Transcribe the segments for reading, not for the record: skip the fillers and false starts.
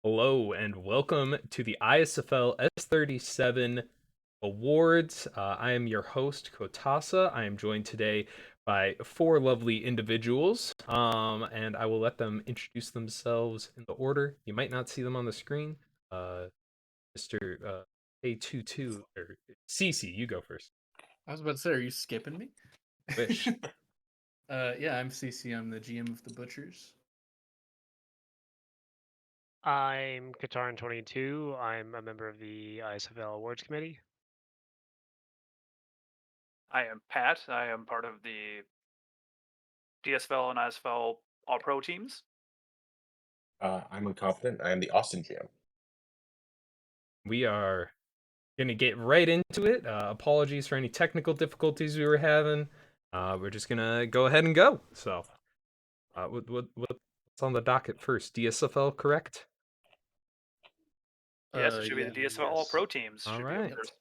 Hello and welcome to the ISFL S37 Awards. I am your host, Kotasa. I am joined today by four lovely individuals, and I will let them introduce themselves in the order. You might not see them on the screen. Uh, Mr. A22, or Cece, you go first. I was about to say, are you skipping me? Wish. Yeah, I'm CC. I'm the GM of the Butchers. I'm Kataran22. I'm a member of the ISFL Awards Committee. I am Pat. I am part of the DSFL and ISFL All Pro teams. I'm incompetent. I am the Austin GM. We are gonna get right into it. Apologies for any technical difficulties we were having. We're just gonna go ahead and go. So, what's on the docket first? DSFL, correct? Yes, it should be the DSFL All yes. Pro teams. All Should be right. up first.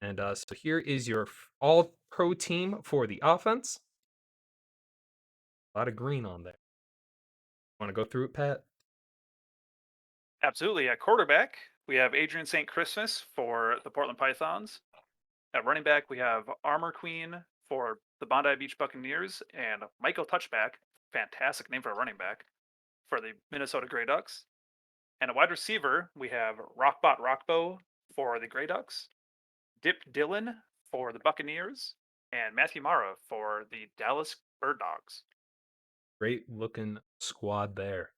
And so here is your all pro team for the offense. A lot of green on there. Want to go through it, Pat? Absolutely. At quarterback, we have Adrian St. Christmas for the Portland Pythons. At running back, we have Armor Queen for the Bondi Beach Buccaneers and Michael Touchback, fantastic name for a running back, for the Minnesota Grey Ducks. And a wide receiver, we have Rockbot Rockbow for the Grey Ducks, Dip Dillon for the Buccaneers, and Matthew Mara for the Dallas Bird Dogs. Great looking squad there.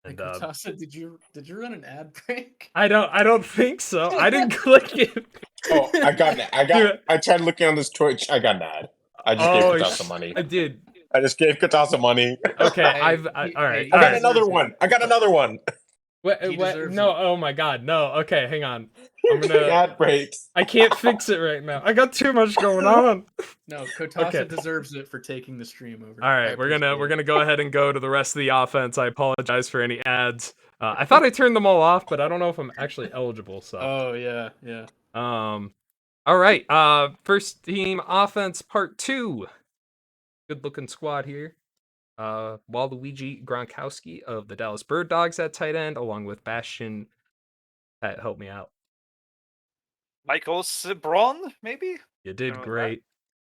And And Kotasa, did you run an ad break? I don't think so. I didn't click it. Oh, I tried looking on this Twitch. I got an ad. I just gave Katasa money. I did. I just gave Katasa money. Okay, Hey, all right. I got Alright. another one. I got another one. What? He What? deserves No. it. Oh my God. No. Okay, hang on. I'm gonna. Ad break. I can't fix it right now. I got too much going on. No, Kotasa Okay. deserves it for taking the stream over. All right, we're gonna go ahead and go to the rest of the offense. I apologize for any ads. I thought I turned them all off, but I don't know if I'm actually eligible. So. Oh yeah. All right. First team offense part 2. Good looking squad here. Waluigi Gronkowski of the Dallas Bird Dogs at tight end, along with Bastion. Pat, help me out. Michael Sabron, maybe? You did Something like great.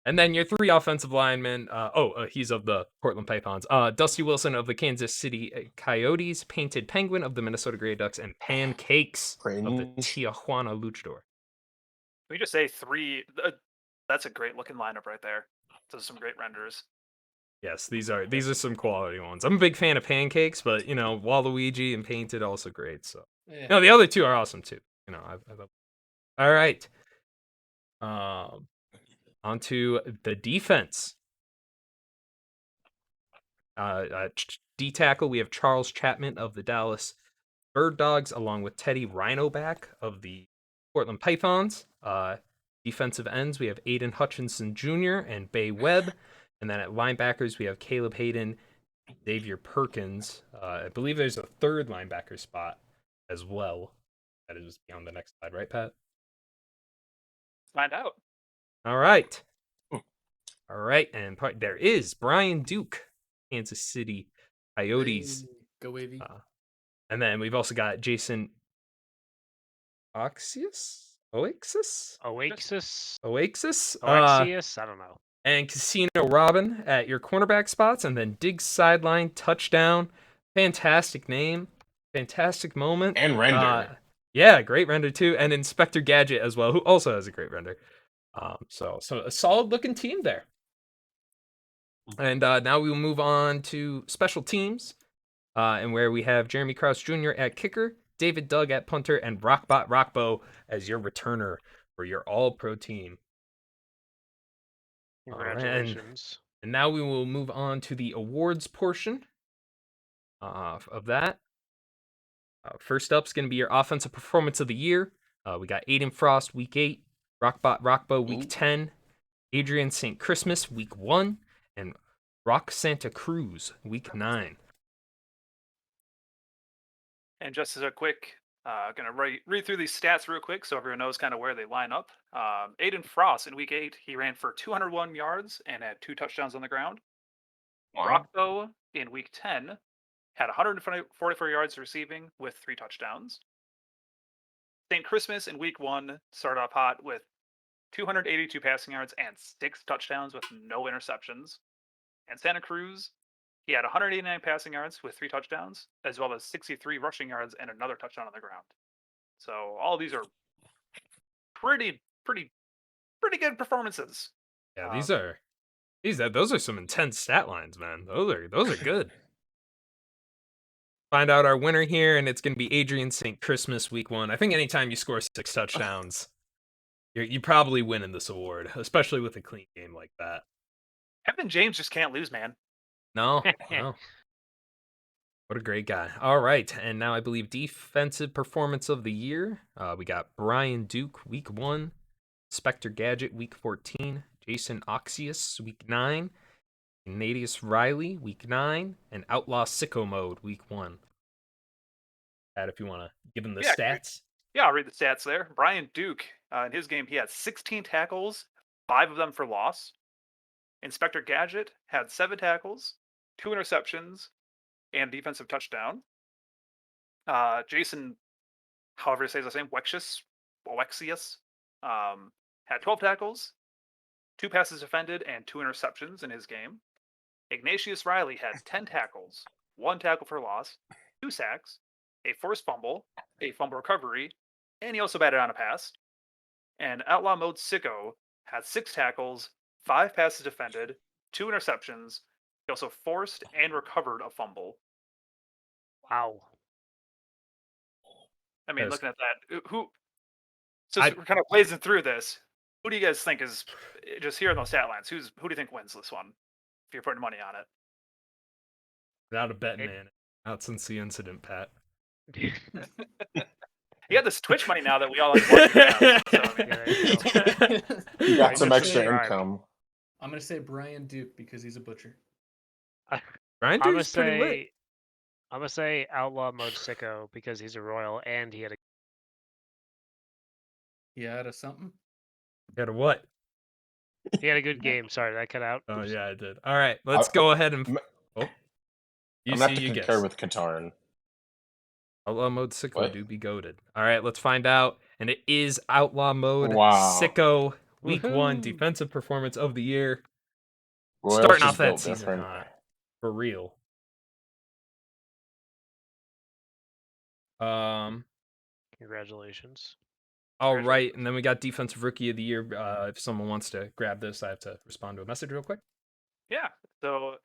And then your 3 offensive linemen. He's of the Portland Pythons. Dusty Wilson of the Kansas City Coyotes, Painted Penguin of the Minnesota Grey Ducks, and Pancakes of the Tijuana Luchador. Can we just say 3? That's a great looking lineup right there. Those are some great renders. Yes, these are some quality ones. I'm a big fan of Pancakes, but Waluigi and Painted also great. So Yeah. no, the other 2 are awesome too. All right. Onto the defense. D tackle, we have Charles Chapman of the Dallas Bird Dogs, along with Teddy Rhinoback of the Portland Pythons. Defensive ends, we have Aiden Hutchinson Jr. and Bay Webb. And then at linebackers, we have Caleb Hayden, Xavier Perkins. I believe there's a third linebacker spot as well. That is on the next slide, right, Pat? Find out. All right. All right. And there is Brian Duke, Kansas City Coyotes. Hey, go wavy. And then we've also got Jason Oaxis? Oaxis? I don't know. And Casino Robin at your cornerback spots. And then Diggs sideline touchdown. Fantastic name. Fantastic moment. And render. Yeah, great render too. And Inspector Gadget as well, who also has a great render. So a solid looking team there. And now we will move on to special teams. And where we have Jeremy Krause Jr. at kicker, David Doug at punter, and Rockbot Rockbow as your returner for your all-pro team. Congratulations. And now we will move on to the awards portion of that. First up is going to be your offensive performance of the year. We got Aiden Frost, week 8, Rockbot Rockbow, week 10, Adrian St. Christmas, week 1, and Rock Santa Cruz, week 9. And just as a quick, going to read through these stats real quick so everyone knows kind of where they line up. Aiden Frost in week 8, he ran for 201 yards and had 2 touchdowns on the ground. Wow. Rockbow in week 10 had 144 yards receiving with 3 touchdowns. St. Christmas in week 1 started off hot with 282 passing yards and 6 touchdowns with no interceptions. And Santa Cruz, he had 189 passing yards with 3 touchdowns, as well as 63 rushing yards and another touchdown on the ground. So all of these are pretty good performances. Yeah, those are some intense stat lines, man. Those are good. Find out our winner here, and it's going to be Adrian St. Christmas week 1. I think anytime you score 6 touchdowns, you probably win in this award, especially with a clean game like that. Evan James just can't lose, man. No. What a great guy. All right, and now I believe defensive performance of the year. We got Brian Duke week 1, Spectre Gadget week 14, Jason Oxius week 9, Ignatius Riley week 9, and Outlaw Sicko Mode week 1. Pat, if you want to give him the stats. Yeah, I'll read the stats there. Brian Duke, in his game, he had 16 tackles, 5 of them for loss. Inspector Gadget had 7 tackles, 2 interceptions, and defensive touchdown. Jason, however you say his name, Wexius, had 12 tackles, 2 passes defended, and 2 interceptions in his game. Ignatius Riley had 10 tackles, 1 tackle for loss, 2 sacks, a forced fumble, a fumble recovery, and he also batted on a pass. And Outlaw Mode Sicko had 6 tackles, 5 passes defended, 2 interceptions. He also forced and recovered a fumble. Wow. I mean, Yes. looking at that, we're kind of blazing through this. Who do you guys think is just here in those stat lines? Who do you think wins this one? If you're putting money on it, Without a bet, man. Not since the incident, Pat. you have this Twitch money now that we all like watching. So, I mean, Yeah, there you go. You got I some just extra subscribed. income. I'm gonna say Brian Duke because he's a butcher. Brian I'm gonna Duke's pretty lit. say Outlaw Mode Sicko because he's a royal and he had a He had a something. Got a what? good game. Sorry, that cut out. Oh, Oops. yeah, I did. All right, let's go ahead and... Oh. You I'm gonna have see, to you concur guess. with Katarn. Outlaw Mode Sicko What? do be goaded. All right, let's find out. And it is Outlaw Mode Wow. Sicko week 1 Woohoo. defensive performance of the year. Royals Starting just off that built season different. hot. For real. Congratulations. All right, and then we got Defensive Rookie of the Year. If someone wants to grab this, I have to respond to a message real quick. yeah. So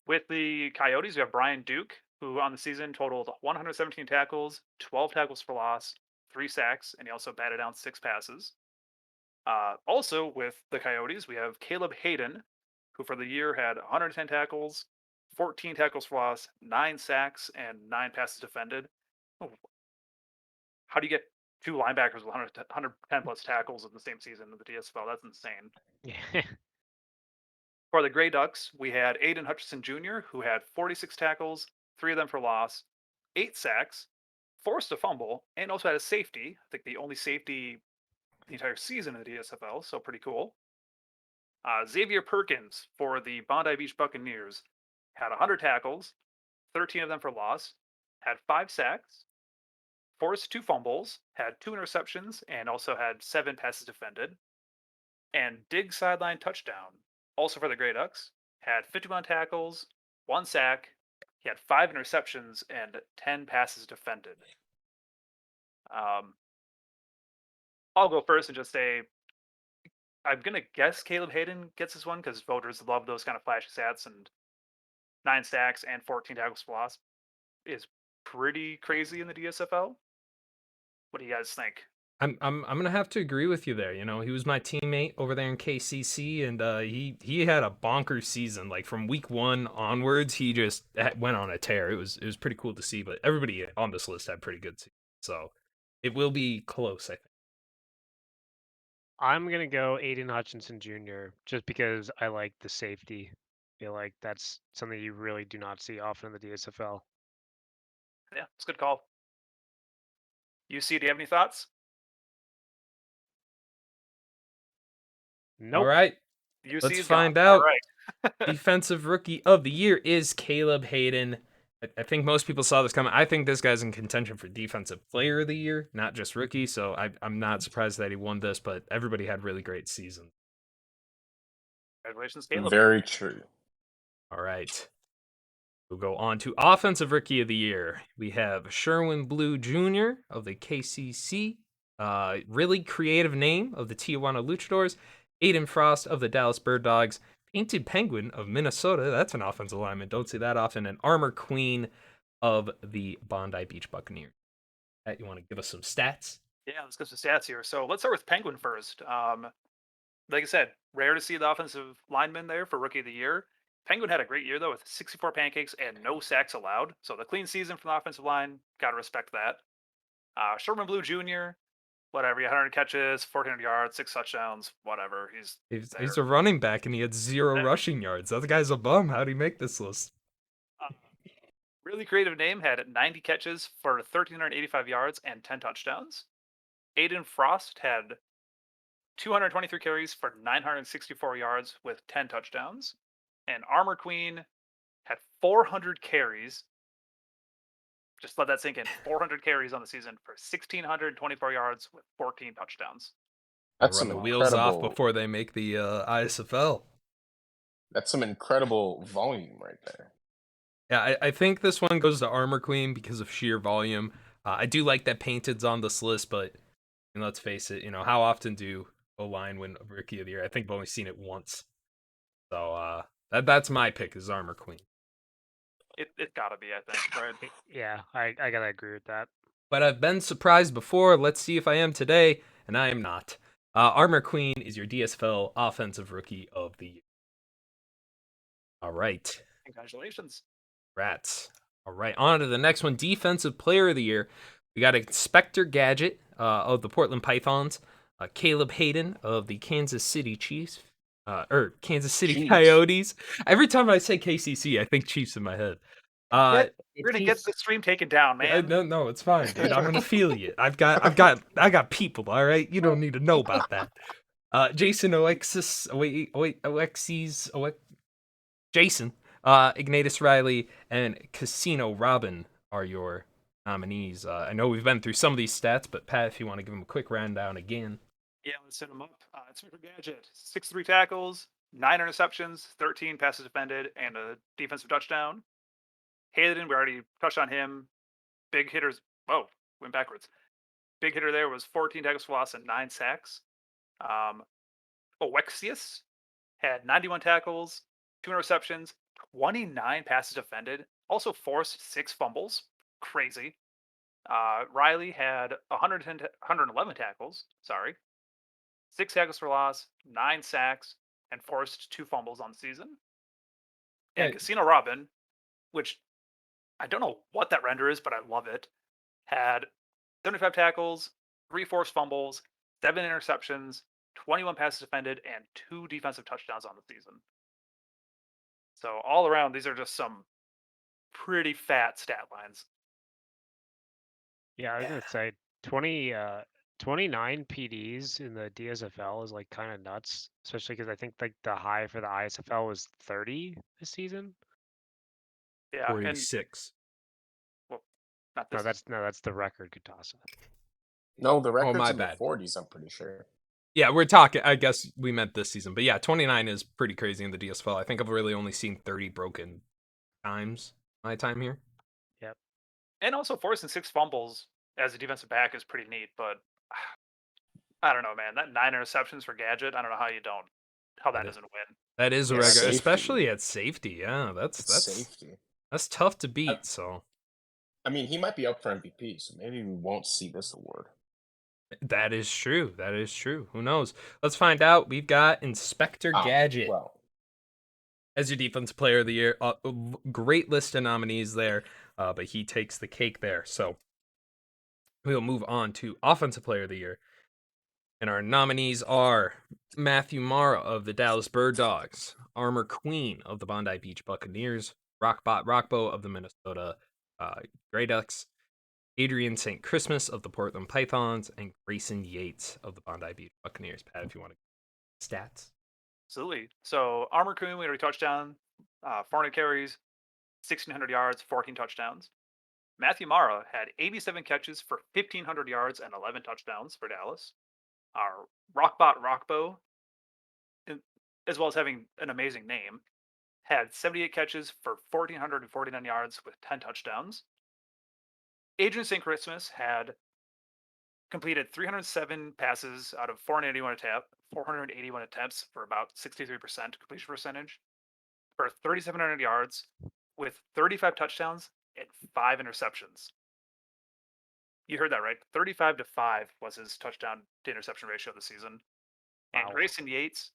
with the Coyotes, we have Brian Duke, who on the season totaled 117 tackles, 12 tackles for loss, 3 sacks, and he also batted down 6 passes. Also with the Coyotes, we have Caleb Hayden, who for the year had 110 tackles, 14 tackles for loss, 9 sacks, and 9 passes defended. Oh, how do you get 2 linebackers with 110 plus tackles in the same season in the DSFL? That's insane. Yeah. For the Grey Ducks, we had Aiden Hutchinson Jr., who had 46 tackles, 3 of them for loss, 8 sacks, forced a fumble, and also had a safety. I think the only safety the entire season in the DSFL, so pretty cool. Xavier Perkins for the Bondi Beach Buccaneers had 100 tackles, 13 of them for loss, had 5 sacks, forced 2 fumbles, had 2 interceptions, and also had 7 passes defended. And Dig sideline touchdown, also for the Grey Ducks, had 51 tackles, 1 sack, he had 5 interceptions, and 10 passes defended. I'll go first and just say I'm gonna guess Caleb Hayden gets this one because voters love those kind of flashy stats, and 9 sacks and 14 tackles for loss is pretty crazy in the DSFL. What do you guys think? I'm gonna have to agree with you there. You know, he was my teammate over there in KCC, and he had a bonkers season. Like from week 1 onwards, he just went on a tear. It was pretty cool to see. But everybody on this list had pretty good seasons, so it will be close, I think. I'm gonna go Aiden Hutchinson Jr. just because I like the safety. I feel like that's something you really do not see often in the DSFL. Yeah, it's a good call. UC, do you have any thoughts? Nope. All right, UC let's is find gone. out. All right. Defensive Rookie of the Year is Caleb Hayden. I think most people saw this coming. I think this guy's in contention for Defensive Player of the Year, not just rookie. So I'm not surprised that he won this, but everybody had really great seasons. Congratulations, Caleb. Very true. All right. We'll go on to Offensive Rookie of the Year. We have Sherwin Blue Jr. of the KCC. Really creative name of the Tijuana Luchadors. Aiden Frost of the Dallas Bird Dogs. Painted Penguin of Minnesota. That's an offensive lineman. Don't see that often. And Armor Queen of the Bondi Beach Buccaneers. Pat, you want to give us some stats? Yeah, let's get some stats here. So let's start with Penguin first. Like I said, rare to see the offensive lineman there for Rookie of the Year. Penguin had a great year, though, with 64 pancakes and no sacks allowed. So the clean season from the offensive line, got to respect that. Sherman Blue Jr., whatever, he had 100 catches, 1,400 yards, 6 touchdowns, whatever. He's a running back and he had 0 There. rushing yards. That guy's a bum. How'd he make this list? Really creative name, had 90 catches for 1,385 yards and 10 touchdowns. Aiden Frost had 223 carries for 964 yards with 10 touchdowns. And Armor Queen had 400 carries. Just let that sink in. 400 carries on the season for 1,624 yards with 14 touchdowns. That's Run some the wheels off incredible. before they make the ISFL. That's some incredible volume right there. Yeah, I think this one goes to Armor Queen because of sheer volume. I do like that Painted's on this list, but let's face it, how often do O-line win Rookie of the Year? I think I've only seen it once. So that's my pick is Armor Queen. It gotta be, I think, right? Yeah, I gotta agree with that. But I've been surprised before. Let's see if I am today, and I am not. Armor Queen is your DSFL Offensive Rookie of the Year. All right. Congratulations. Rats. All right, on to the next one. Defensive Player of the Year. We got Inspector Gadget of the Portland Pythons, Caleb Hayden of the Kansas City Chiefs, or Kansas City Chiefs. Coyotes. Every time I say KCC, I think Chiefs in my head. We're gonna get the stream taken down, man. No, it's fine, dude. I'm gonna feel you. I got people. All right, you don't need to know about that. Jason Jason. Ignatius Riley and Casino Robin are your nominees. I know we've been through some of these stats, but Pat, if you want to give them a quick rundown again. Yeah, let's set him up. Inspector Gadget, 6'3" tackles, 9 interceptions, 13 passes defended, and a defensive touchdown. Hayden, we already touched on him. Big hitters. Oh, went backwards. Big hitter there was 14 tackles for loss and 9 sacks. Owexius had 91 tackles, 2 interceptions, 29 passes defended, also forced 6 fumbles. Crazy. Riley had 111 tackles, 6 tackles for loss, 9 sacks, and forced 2 fumbles on the season. And Yeah. Casino Robin, which I don't know what that render is, but I love it, had 75 tackles, 3 forced fumbles, 7 interceptions, 21 passes defended, and 2 defensive touchdowns on the season. So all around, these are just some pretty fat stat lines. Yeah, I was gonna say 29 PDs in the DSFL is like kind of nuts, especially because I think like the high for the ISFL was 30 this season. Yeah, and 46. not No, this. that's the record, Katasa. No, the record's my in bad. the 40s, I'm pretty sure. Yeah, we're talking. I guess we meant this season, but yeah, 29 is pretty crazy in the DSFL. I think I've really only seen 30 broken times my time here. Yep. And also forcing 6 fumbles as a defensive back is pretty neat, but I don't know, man. That 9 interceptions for Gadget, I don't know how that doesn't win. That is a Yeah, record, safety. especially at safety. Yeah, It's that's safety. that's tough to beat. So I mean, he might be up for MVP, so maybe we won't see this award. that is true. That is true. Who knows? Let's find out. We've got Inspector Gadget Well, as your Defensive Player of the Year. Great list of nominees there, but he takes the cake there. So we'll move on to Offensive Player of the Year. And our nominees are Matthew Mara of the Dallas Bird Dogs, Armor Queen of the Bondi Beach Buccaneers, Rockbot Rockbow of the Minnesota Grey Ducks, Adrian St. Christmas of the Portland Pythons, and Grayson Yates of the Bondi Beach Buccaneers. Pat, if you want to stats. Absolutely. So Armor Queen, we already touched on. 400 carries, 1,600 yards, 14 touchdowns. Matthew Mara had 87 catches for 1,500 yards and 11 touchdowns for Dallas. Our Rockbot Rockbow, as well as having an amazing name, had 78 catches for 1,449 yards with 10 touchdowns. Adrian St. Christmas had completed 307 passes out of 481 attempts for about 63% completion percentage for 3,700 yards with 35 touchdowns and 5 interceptions. You heard that right. 35 to 5 was his touchdown to interception ratio of the season. And Wow. Grayson Yates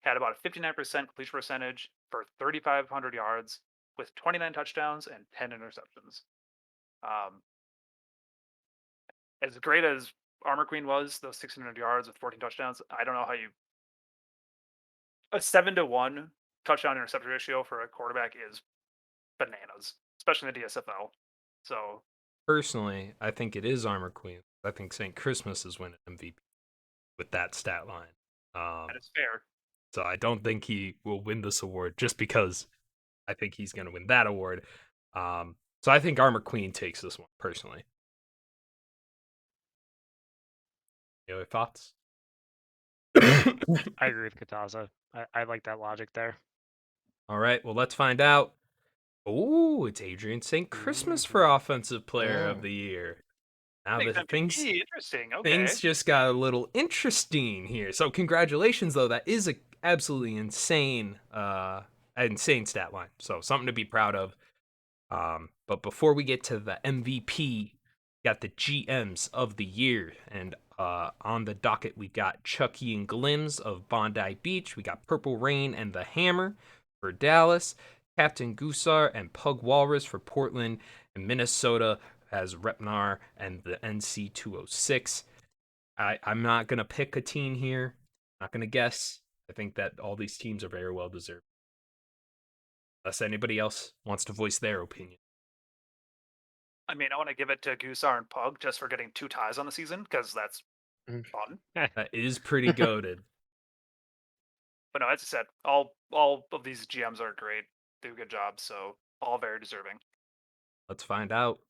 had about a 59% completion percentage for 3,500 yards with 29 touchdowns and 10 interceptions. As great as Armor Queen was, those 600 yards with 14 touchdowns, I don't know how you. A 7-to-1 touchdown interception ratio for a quarterback is bananas, especially in the DSFL. So Personally, I think it is Armor Queen. I think St. Christmas is winning MVP with that stat line. that is fair. So I don't think he will win this award just because I think he's going to win that award. So I think Armor Queen takes this one personally. Any other thoughts? I agree with Kataza. I like that logic there. All right, well, let's find out. Oh, it's Adrian St. Christmas for Offensive Player of the Year. Now Makes the things interesting. Okay. things just got a little interesting here. So congratulations, though. That is a absolutely insane stat line. So something to be proud of. But before we get to the MVP, we got the GMs of the year, and on the docket we got Chucky and Glims of Bondi Beach. We got Purple Rain and the Hammer for Dallas, Captain Gusar and Pug Walrus for Portland, and Minnesota has Repnar and the NC 206. I'm not gonna pick a team here. I'm not gonna guess. I think that all these teams are very well deserved. Unless anybody else wants to voice their opinion. I mean, I want to give it to Gusar and Pug just for getting 2 ties on the season because that's fun. That is pretty goated. But no, as I said, all of these GMs are great, do a good job, so all very deserving. Let's find out.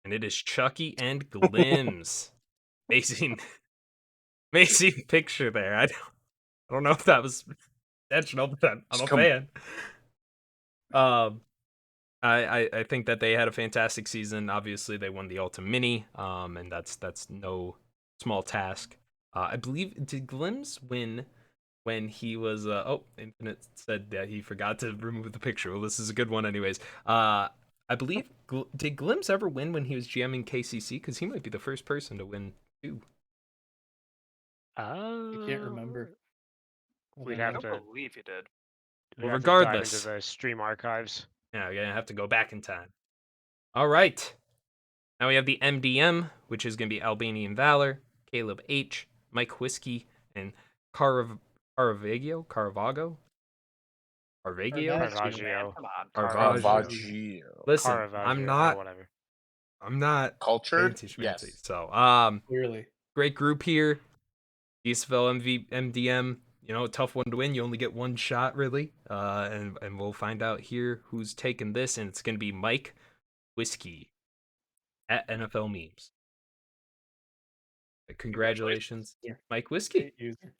And it is Chucky and Glims. Amazing, amazing picture there. I don't know if that was intentional, but I'm a fan. I think that they had a fantastic season. Obviously, they won the Ultimate Mini, and that's no small task. I believe, did Glims win when he was Infinite said that he forgot to remove the picture. Well, this is a good one anyways. I believe did Glims ever win when he was GMing KCC? Because he might be the first person to win too. I can't remember. We'd I have don't to believe he did. Well, dive into regardless, the stream archives. yeah, we're gonna have to go back in time. All right, now we have the MDM, which is gonna be Albanian Valor, Caleb H, Mike Whiskey, and Caravaggio. Caravaggio. Come on. Caravaggio. Listen, Caravaggio, I'm or whatever. not Cultured? fancy Yes. schmancy. So, Clearly. great group here. ISFL MDM, a tough one to win. You only get one shot, really. And we'll find out here who's taking this, and it's going to be Mike Whiskey at NFL Memes. Congratulations, Yeah. Mike Whiskey. Great user.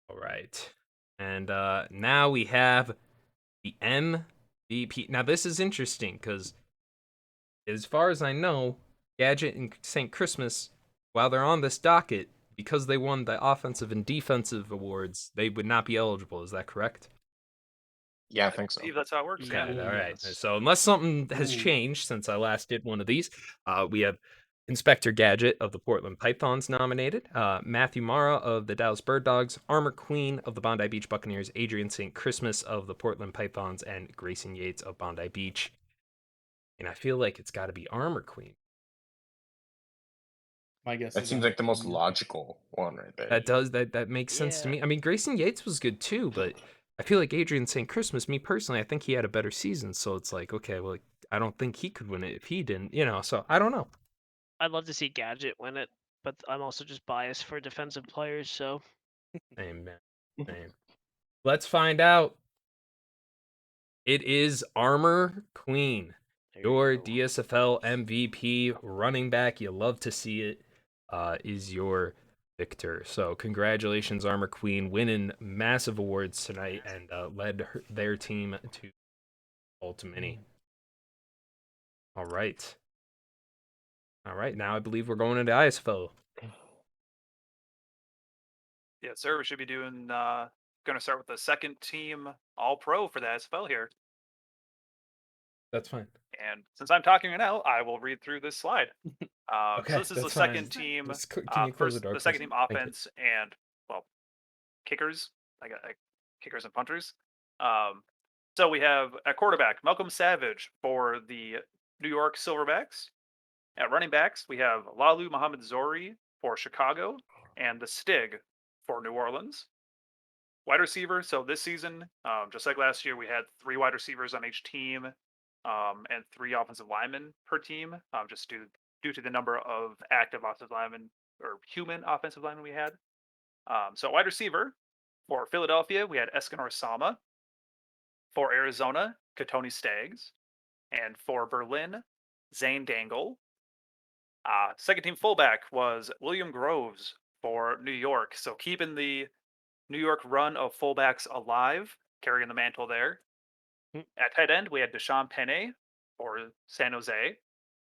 All right. And now we have the MVP. Now, this is interesting because, as far as I know, Gadget and St. Christmas, while they're on this docket, because they won the offensive and defensive awards, they would not be eligible. Is that correct? Yeah, I think so. I believe that's how it works. Okay, Yeah. all right. Yes. So unless something has changed since I last did one of these, we have Inspector Gadget of the Portland Pythons nominated, Matthew Mara of the Dallas Bird Dogs, Armor Queen of the Bondi Beach Buccaneers, Adrian St. Christmas of the Portland Pythons, and Grayson Yates of Bondi Beach. And I feel like it's got to be Armor Queen. My guess That is seems like the most yeah. logical one right there. That makes sense to me. I mean, Grayson Yates was good too, but I feel like Adrian St. Christmas, me personally, I think he had a better season. So it's like, okay, well, I don't think he could win it if he didn't, so I don't know. I'd love to see Gadget win it, but I'm also just biased for defensive players, so Same, man. Same. Let's find out. It is Armor Queen, There you your go. DSFL MVP running back. You love to see it. Is your victor. So congratulations, Armor Queen, winning massive awards tonight and led their team to Ultimini. All right. All right. Now I believe we're going into ISFL. Yeah, sir. We should be doing. Going to start with the second team All Pro for the ISFL here. That's fine. And since I'm talking right now, I will read through this slide. Okay, So this is the that's second fine. team. Can you close the First, door, the second please? team Thank you. offense and well, kickers. I got kickers and punters. So we have at quarterback Malcolm Savage for the New York Silverbacks. At running backs, we have Lalu Muhammad Zori for Chicago and the Stig for New Orleans. Wide receiver. So this season, just like last year, we had 3 wide receivers on each team, and 3 offensive linemen per team, just due to the number of active offensive linemen or human offensive linemen we had. So wide receiver for Philadelphia, we had Escanor Sama. For Arizona, Katoni Staggs, and for Berlin, Zane Dangle. Second team fullback was William Groves for New York. So keeping the New York run of fullbacks alive, carrying the mantle there. Hmm. At tight end, we had Deshaun Penne for San Jose.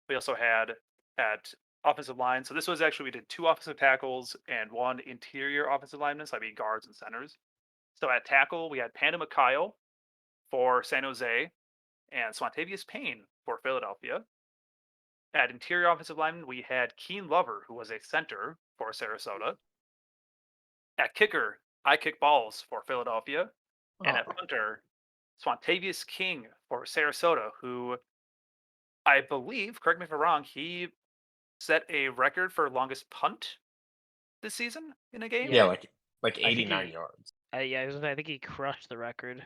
We also had at offensive line. So this was actually, we did 2 offensive tackles and 1 interior offensive lineman. So that'd be guards and centers. So at tackle, we had Panda Mikhail for San Jose and Swantavius Payne for Philadelphia. At interior offensive lineman, we had Keen Lover, who was a center for Sarasota. At kicker, I Kick Balls for Philadelphia. And at Oh. punter, Swantavius King for Sarasota, who I believe, correct me if I'm wrong, he set a record for longest punt this season in a game. Yeah, like I think 89 he- yards. Yeah, I think he crushed the record.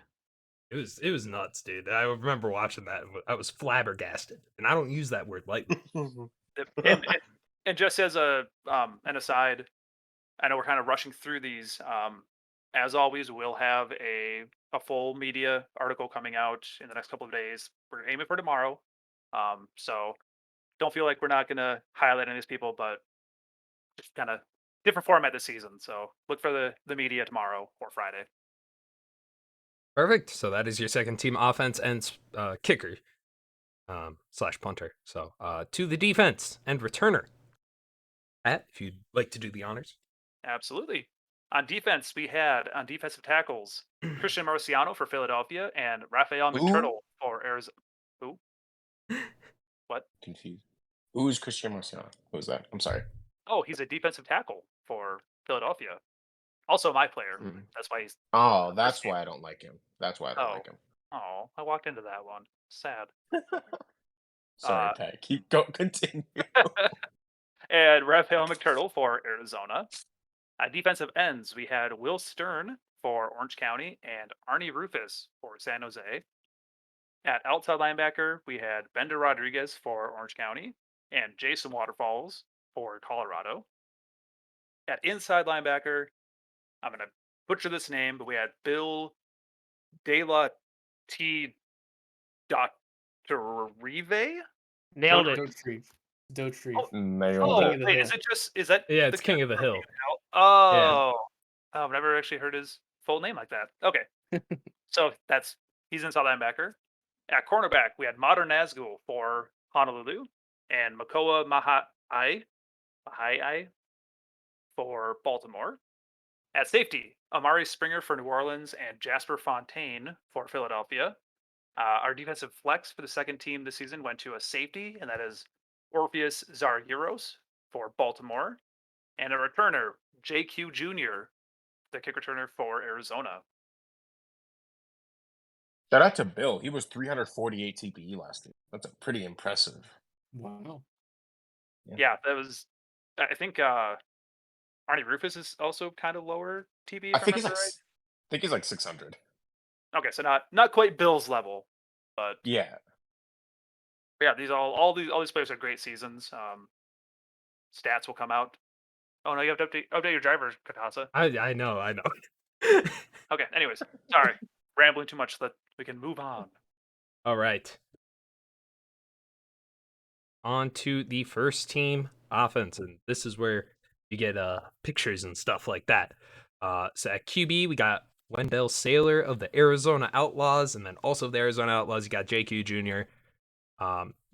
It was nuts, dude. I remember watching that. I was flabbergasted, and I don't use that word lightly. And, and just as an aside, I know we're kind of rushing through these. As always, we'll have a full media article coming out in the next couple of days. We're aiming for tomorrow. So don't feel like we're not going to highlight any of these people, but just kind of different format this season. So look for the media tomorrow or Friday. Perfect. So that is your second team offense and kicker slash punter. So to the defense and returner. Pat, if you'd like to do the honors. Absolutely. On defense, we had on defensive tackles Christian Marciano for Philadelphia and Rafael Who? McTurtle for Arizona. Who? What? Confused. Who's Christian Marciano? Who was that? I'm sorry. Oh, he's a defensive tackle for Philadelphia. Also my player. Mm. That's why he's. Oh, that's first game. why I don't like him. That's why I don't Oh. like him. Oh, I walked into that one. Sad. Sorry, Uh, Pat. Continue. And Rafael McTurtle for Arizona. Defensive ends, we had Will Stern for Orange County and Arnie Rufus for San Jose. At outside linebacker, we had Bender Rodriguez for Orange County and Jason Waterfalls for Colorado. At inside linebacker, I'm going to butcher this name, but we had Bill De La T. Dr. Rive? Nailed it. Dotreve. Oh, Nailed Oh, King it. of the wait, Hill. is it just, is that Yeah, the it's King of the character Hill. name now? Oh. Oh, I've never actually heard his full name like that. Okay. So he's inside linebacker. At cornerback, we had Modern Nazgul for Honolulu and Makoa Mahai for Baltimore. At safety, Amari Springer for New Orleans and Jasper Fontaine for Philadelphia. Our defensive flex for the second team this season went to a safety, and that is Orpheus Zargueros for Baltimore. And a returner, JQ Jr., the kick returner for Arizona. Shout out to Bill. He was 348 TPE last year. That's a pretty impressive. Wow. Yeah, that was. I think Arnie Rufus is also kind of lower TB. I If I think he's remember like, I think he's like 600. right. Okay, so not quite Bill's level, but Yeah. yeah, all these players had great seasons. Stats will come out. Oh no, you have to update your driver, Katasa. I know. Okay. Anyways, sorry, rambling too much so that we can move on. All right. On to the first team offense, and this is where you get pictures and stuff like that. So at QB, we got Wendell Saylor of the Arizona Outlaws, and then also of the Arizona Outlaws, you got JQ Jr.,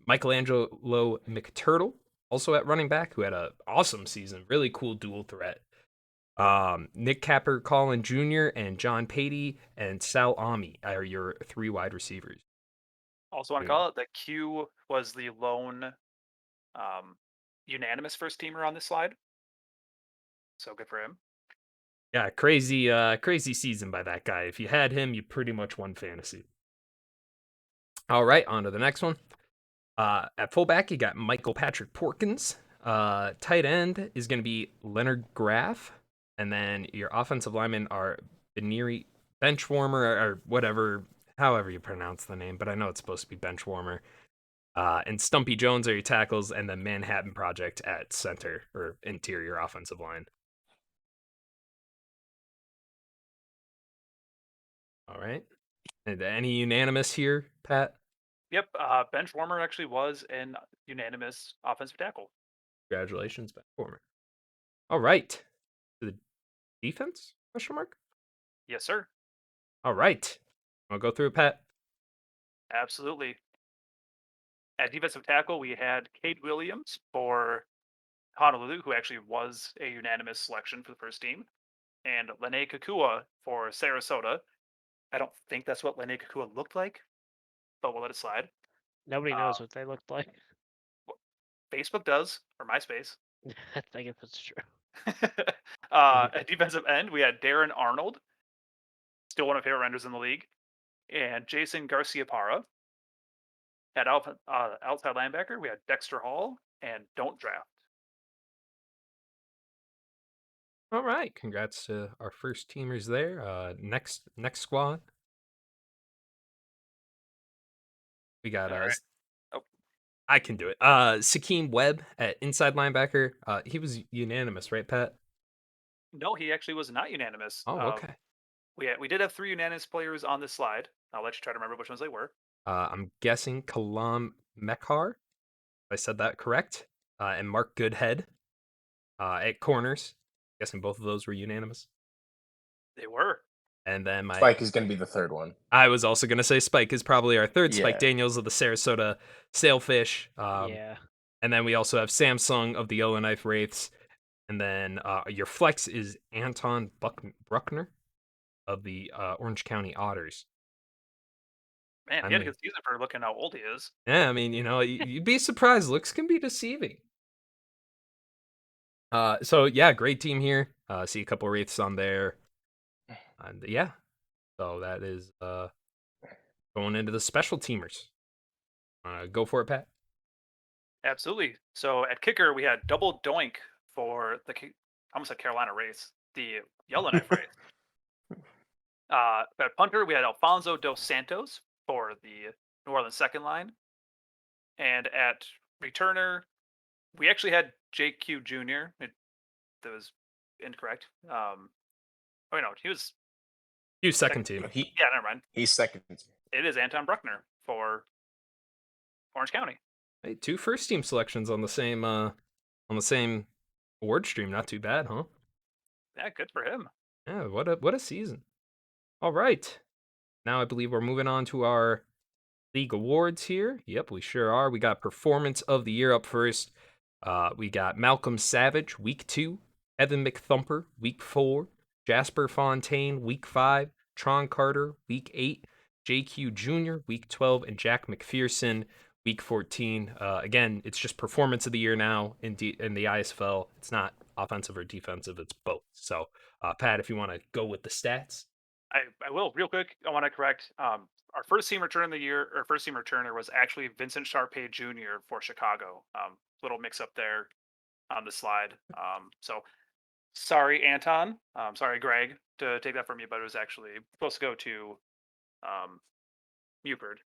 Michelangelo McTurtle, also at running back, who had an awesome season, really cool dual threat. Nick Capper, Collin Jr., and John Patey and Sal Ami are your 3 wide receivers. Also, want to call it that Q was the lone unanimous first teamer on this slide. So good for him. Yeah, crazy season by that guy. If you had him, you pretty much won fantasy. All right, on to the next one. At fullback, you got Michael Patrick Porkins. Tight end is going to be Leonard Graff. And then your offensive linemen are Beniri Benchwarmer or whatever, however you pronounce the name, but I know it's supposed to be Benchwarmer. And Stumpy Jones are your tackles, and the Manhattan Project at center or interior offensive line. All right. And any unanimous here, Pat? Yep, Benchwarmer actually was an unanimous offensive tackle. Congratulations, Benchwarmer. All right. To the defense? Question mark? Yes, sir. All right. I'll go through it, Pat. Absolutely. At defensive tackle, we had Cade Williams for Honolulu, who actually was a unanimous selection for the first team, and Lene Kakua for Sarasota. I don't think that's what Lene Kakua looked like, but we'll let it slide. Nobody knows what they looked like. Facebook does, or MySpace. I guess that's true. At defensive end, we had Darren Arnold, still one of my favorite renders in the league, and Jason Garcia Parra. At outside linebacker, we had Dexter Hall and Don't Draft. All right. Congrats to our first teamers there. Next squad. We got All right. Oh. I can do it. Sakeem Webb at inside linebacker. He was unanimous, right, Pat? No, he actually was not unanimous. Oh, okay. We did have 3 unanimous players on this slide. I'll let you try to remember which ones they were. I'm guessing Kalam Mekhar, if I said that correct, and Mark Goodhead at corners. Guessing both of those were unanimous. They were. And then Spike is going to be the third one. I was also going to say Spike is probably our third. Spike Yeah. Daniels of the Sarasota Sailfish. Yeah. And then we also have Samsung of the Yellowknife Wraiths. And then your flex is Anton Bruckner of the Orange County Otters. Man, he had a good season for looking how old he is. Yeah, I mean, you'd be surprised. Looks can be deceiving. So yeah, great team here. See a couple Wraiths on there. And yeah. So that is going into the special teamers. Go for it, Pat. Absolutely. So at kicker, we had double doink for I almost said Carolina Wraiths, the Yellowknife Wraiths. At punter, we had Alfonso Dos Santos for the New Orleans second line. And at returner, we actually had JQ Jr. That was incorrect. He was Second team. yeah, never mind. He's second. It is Anton Bruckner for Orange County. Hey, 2 first team selections on the same award stream. Not too bad, huh? Yeah, good for him. Yeah, what a season. All right. Now I believe we're moving on to our league awards here. Yep, we sure are. We got Performance of the Year up first. We got Malcolm Savage, week 2. Evan McThumper, week 4. Jasper Fontaine, week 5. Tron Carter, week 8. JQ Jr., week 12. And Jack McPherson, week 14. Again, it's just Performance of the Year now in the ISFL. It's not offensive or defensive. It's both. So, Pat, if you want to go with the stats. I will real quick. I want to correct. Our first team return of the year, or first team returner was actually Vincent Sharpay Jr. for Chicago. Little mix up there on the slide. So sorry, Anton. Sorry, Greg, to take that from you, but it was actually supposed to go to Muperd.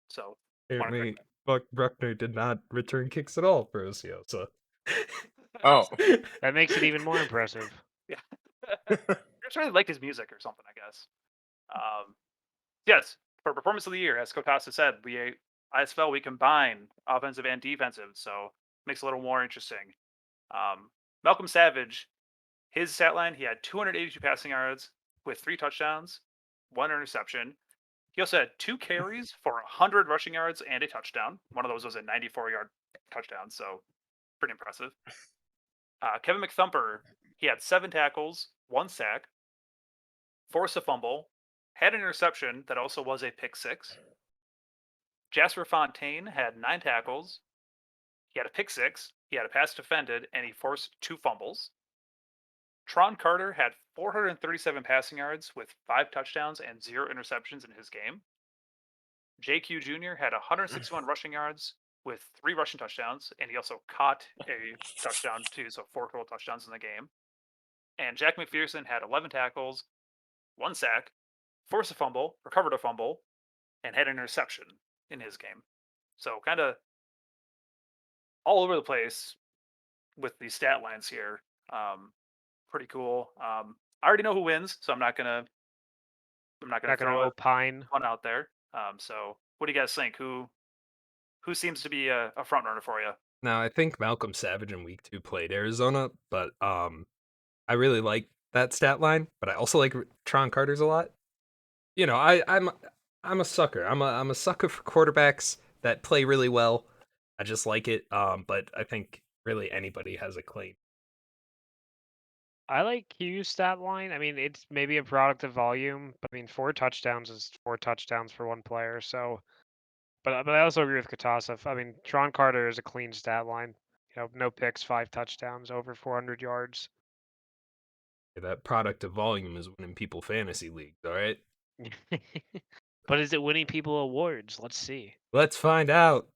So Apparently, Buck Bruckner did not return kicks at all for Osio. So, Oh, That makes it even more impressive. yeah. I just really liked his music or something, I guess. Yes, for performance of the year, as Kokasa said, ISFL we combine offensive and defensive, so makes it a little more interesting. Malcolm Savage, his stat line, he had 282 passing yards with 3 touchdowns, 1 interception. He also had 2 carries for 100 rushing yards and a touchdown. One of those was a 94-yard touchdown, so pretty impressive. Kevin McThumper, he had 7 tackles, 1 sack, forced a fumble, had an interception that also was a pick six. Jasper Fontaine had 9 tackles. He had a pick six. He had a pass defended, and he forced 2 fumbles. Tron Carter had 437 passing yards with 5 touchdowns and 0 interceptions in his game. JQ Jr. had 161 rushing yards with 3 rushing touchdowns, and he also caught a touchdown too, so 4 total touchdowns in the game. And Jack McPherson had 11 tackles, 1 sack, forced a fumble, recovered a fumble, and had an interception in his game. So kind of all over the place with these stat lines here. Pretty cool. I already know who wins, so I'm not gonna Not gonna throw opine. one out there. So what do you guys think? Who seems to be a front runner for you? Now, I think Malcolm Savage in week 2 played Arizona, but I really like that stat line, but I also like Tron Carter's a lot. You know, I'm a sucker. I'm a sucker for quarterbacks that play really well. I just like it. But I think really anybody has a claim. I like Q's stat line. I mean, it's maybe a product of volume, but I mean, 4 touchdowns is 4 touchdowns for one player. So, but I also agree with Katasov. I mean, Tron Carter is a clean stat line. You know, no picks, 5 touchdowns, over 400 yards. That product of volume is winning people fantasy leagues, all right? But is it winning people awards? Let's see. Let's find out.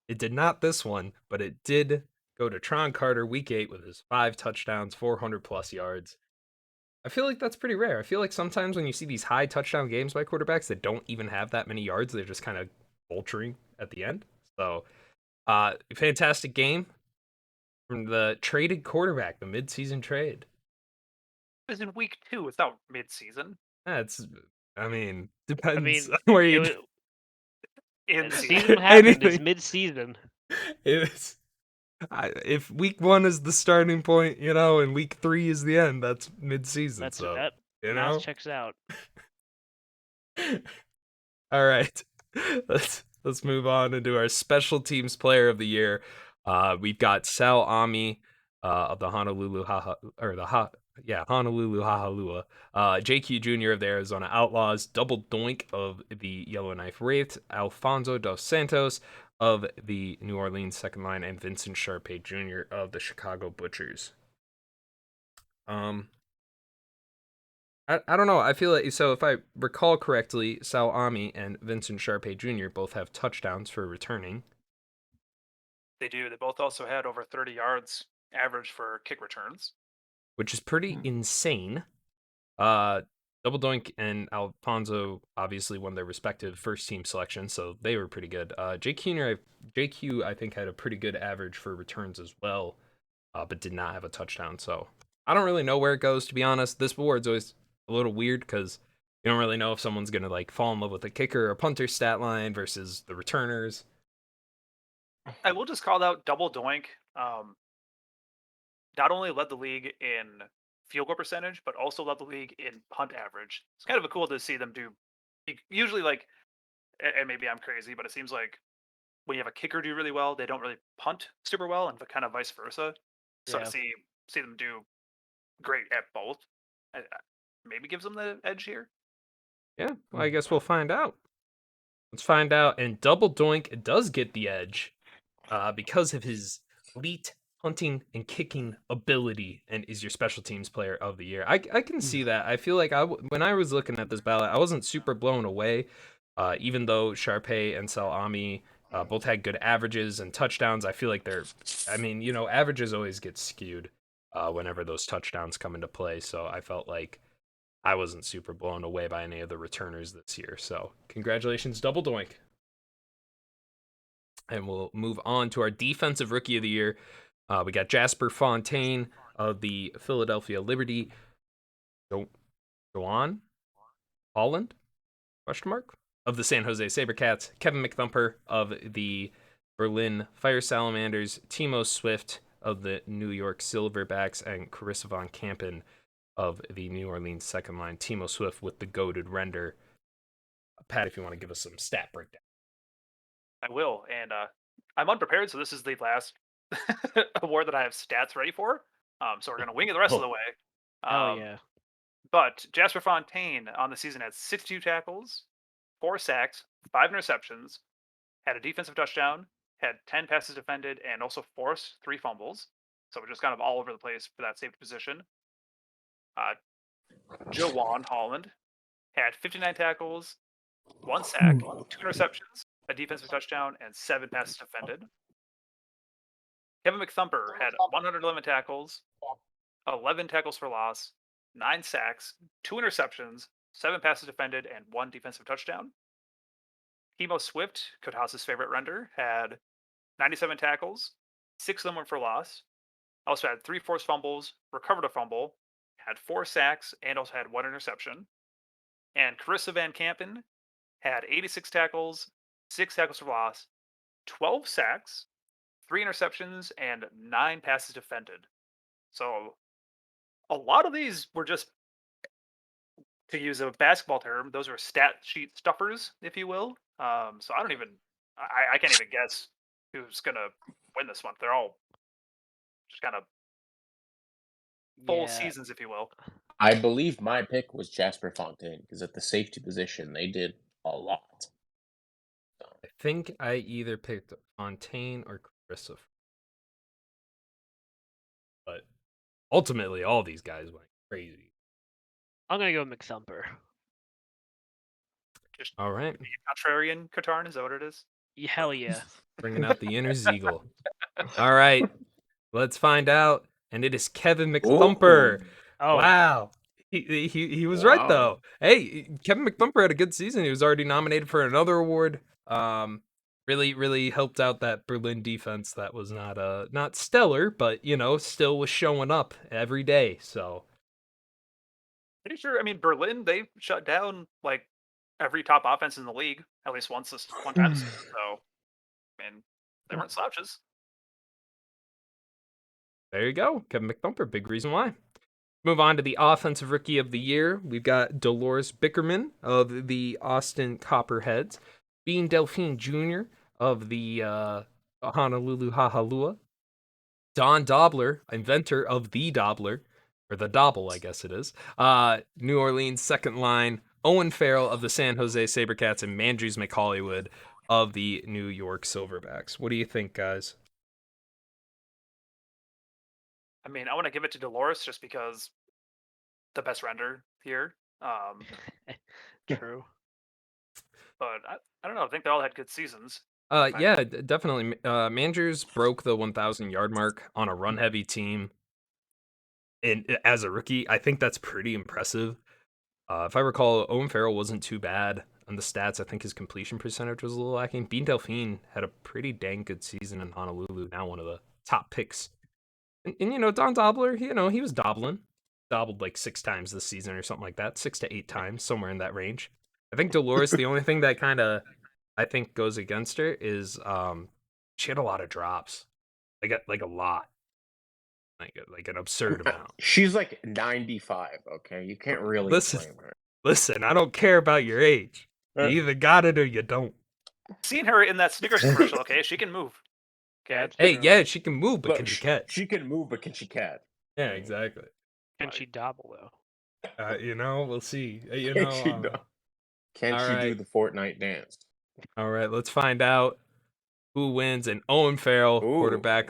It did not this one, but it did go to Tron Carter week 8 with his 5 touchdowns, 400 plus yards. I feel like that's pretty rare. I feel like sometimes when you see these high touchdown games by quarterbacks that don't even have that many yards, they're just kind of vulturing at the end. So, fantastic game from the traded quarterback, the midseason trade. It was in week 2. It's not mid-season. That's, I mean, I depends mean, where it you. was, In the season. season happened. It's Anything. mid-season. It's if week 1 is the starting point, you know, and week 3 is the end, that's mid-season. That's So that. you Math know. checks out. All right, let's move on into our special teams player of the year. We've got Sal Ami of the Honolulu Honolulu Hahalua. JQ Jr. of the Arizona Outlaws, Double Doink of the Yellowknife Wraith, Alfonso dos Santos of the New Orleans Second Line, and Vincent Sharpe Jr. of the Chicago Butchers. I don't know. I feel like, so if I recall correctly, Sal Ami and Vincent Sharpe Jr. both have touchdowns for returning. They do. They both also had over 30 yards average for kick returns, which is pretty insane. Double Doink and Alfonso obviously won their respective first team selections, so they were pretty good. JQ, I think, had a pretty good average for returns as well, but did not have a touchdown. So I don't really know where it goes, to be honest. This award's always a little weird because you don't really know if someone's gonna like fall in love with the kicker or punter stat line versus the returners. I will just call out Double Doink. Not only led the league in field goal percentage, but also led the league in punt average. It's kind of cool to see them do. Usually, like, and maybe I'm crazy, but it seems like when you have a kicker do really well, they don't really punt super well, and kind of vice versa. So to Yeah. see them do great at both, maybe gives them the edge here. Yeah, well, I guess we'll find out. Let's find out. And Double Doink does get the edge because of his elite hunting and kicking ability, and is your special teams player of the year. I can see that. I feel like when I was looking at this ballot, I wasn't super blown away, even though Sharpe and Salami both had good averages and touchdowns. I feel like I mean, you know, averages always get skewed whenever those touchdowns come into play. So I felt like I wasn't super blown away by any of the returners this year. So congratulations, Double Doink. And we'll move on to our defensive rookie of the year. We got Jasper Fontaine of the Philadelphia Liberty. Go on. Holland? Question mark? of the San Jose SaberCats, Kevin McThumper of the Berlin Fire Salamanders, Timo Swift of the New York Silverbacks, and Carissa Von Campen of the New Orleans second line. Timo Swift with the goated render. Pat, if you want to give us some stat breakdown. I will, and I'm unprepared, so this is the last award that I have stats ready for. So we're gonna wing it the rest of the way. Hell Um, yeah. But Jasper Fontaine on the season had 62 tackles, 4 sacks, 5 interceptions, had a defensive touchdown, had 10 passes defended, and also forced 3 fumbles. So we're just kind of all over the place for that safety position. Joanne Holland had 59 tackles, 1 sack, 2 interceptions, a defensive touchdown, and 7 passes defended. Kevin McThumper had 111 tackles, 11 tackles for loss, 9 sacks, 2 interceptions, 7 passes defended, and 1 defensive touchdown. Timo Swift, Kotas's favorite render, had 97 tackles, 6 of them were for loss. Also had 3 forced fumbles, recovered a fumble, had 4 sacks, and also had 1 interception. And Carissa Van Campen had 86 tackles, 6 tackles for loss, 12 sacks, 3 interceptions, and 9 passes defended. So a lot of these were just, to use a basketball term, those are stat sheet stuffers, if you will. So I can't even guess who's gonna win this one. They're all just kind of full Yeah. seasons, if you will. I believe my pick was Jasper Fontaine because at the safety position they did a lot. I think I either picked Fontaine or Carissa. But ultimately, all these guys went crazy. I'm gonna go McThumper. Just All right. contrarian Katarn, is that what it is? Hell yeah. Bringing out the inner Ziegel. All right. Let's find out. And it is Kevin McThumper. Ooh. Oh, Wow. He was right, Wow. though. Hey, Kevin McThumper had a good season. He was already nominated for another award. Really helped out that Berlin defense that was not stellar, but, still was showing up every day. So, Pretty sure. I mean, Berlin, they shut down like every top offense in the league at least one time this season. So, I mean, they weren't slouches. there you go. Kevin McThumper, big reason why. Move on to the Offensive Rookie of the Year. We've got Dolores Bickerman of the Austin Copperheads, Bean Delphine Jr. of the Honolulu Hahalua, Don Dobler, inventor of the Dobler, or the Dobble, I guess it is, New Orleans second line, Owen Farrell of the San Jose SaberCats, and Mandrews McHollywood of the New York Silverbacks. What do you think, guys? I mean, I want to give it to Dolores just because the best render here. true. But I don't know. I think they all had good seasons. Yeah, definitely. Mandrews broke the 1,000 yard mark on a run heavy team. And as a rookie, I think that's pretty impressive. If I recall, Owen Farrell wasn't too bad on the stats. I think his completion percentage was a little lacking. Bean Delphine had a pretty dang good season in Honolulu. Now one of the top picks. And Don Dobler, he was dobbled like 6 times this season or something like that, 6 to 8 times, somewhere in that range. I think Dolores, the only thing that kind of I think goes against her is she had a lot of drops, like a lot, like an absurd amount. She's like 95. Okay, you can't really Listen. blame her. Listen, I don't care about your age. You either got it or you don't. Seen her in that Snickers commercial. Okay, she can move. Okay, That's Hey, true. yeah, she can move, but Look, can she catch? She can move, but can she catch? Yeah, exactly. Can she double though? We'll see. Can she do? Can all she do right. the Fortnite dance? All right, let's find out who wins. And Owen Farrell, Ooh. quarterback.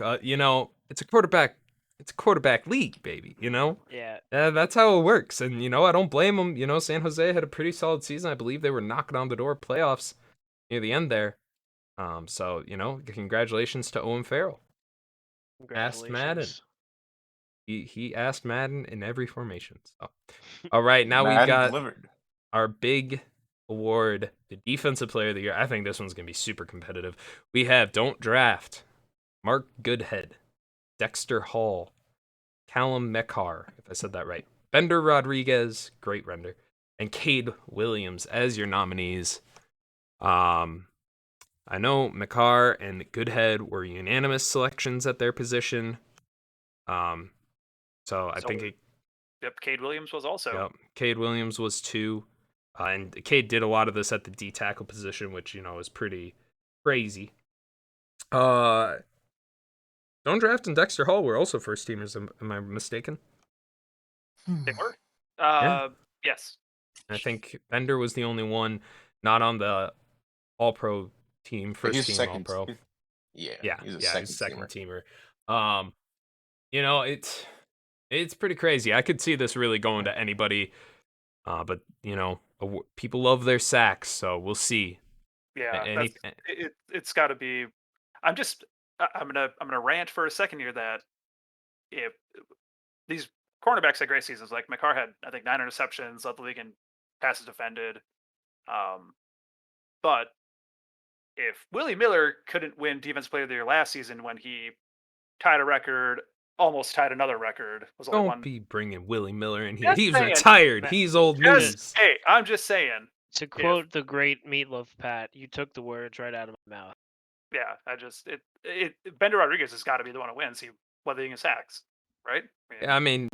It's a quarterback league, baby. Yeah. That's how it works. And I don't blame them. San Jose had a pretty solid season. I believe they were knocking on the door of playoffs near the end there. So congratulations to Owen Farrell. Asked Madden. Congratulations. He asked Madden in every formation. So, all right, now we've Madden got delivered. our big award, the Defensive Player of the Year. I think this one's gonna be super competitive. We have Don't Draft, Mark Goodhead, Dexter Hall, Callum Mekar, if I said that right, Bender Rodriguez, great render, and Cade Williams as your nominees. I know McCarr and Goodhead were unanimous selections at their position. So I think Yep, Cade Williams was also. Yep, Cade Williams was 2. And Cade did a lot of this at the D tackle position, which, is pretty crazy. Don Draft and Dexter Hall were also first teamers. Am I mistaken? They were. Yeah. Yes. I think Bender was the only one not on the All Pro team, But first he's team All Pro. Yeah, He's a second teamer. teamer. It's pretty crazy. I could see this really going to anybody, but people love their sacks, so we'll see. Yeah, it's got to be. I'm gonna rant for a second here that if these cornerbacks had great seasons, like McCarr had, I think 9 interceptions, led the league in passes defended. But if Willie Miller couldn't win Defensive Player of the Year last season when he tied a record, almost tied another record, was only Don't one. be bringing Willie Miller in here. Just He's saying. retired. He's old news. Hey, I'm just saying. To quote the great Meatloaf Pat, you took the words right out of my mouth. Yeah, Bender Rodriguez has got to be the one who wins. He leading his sacks, right? I mean,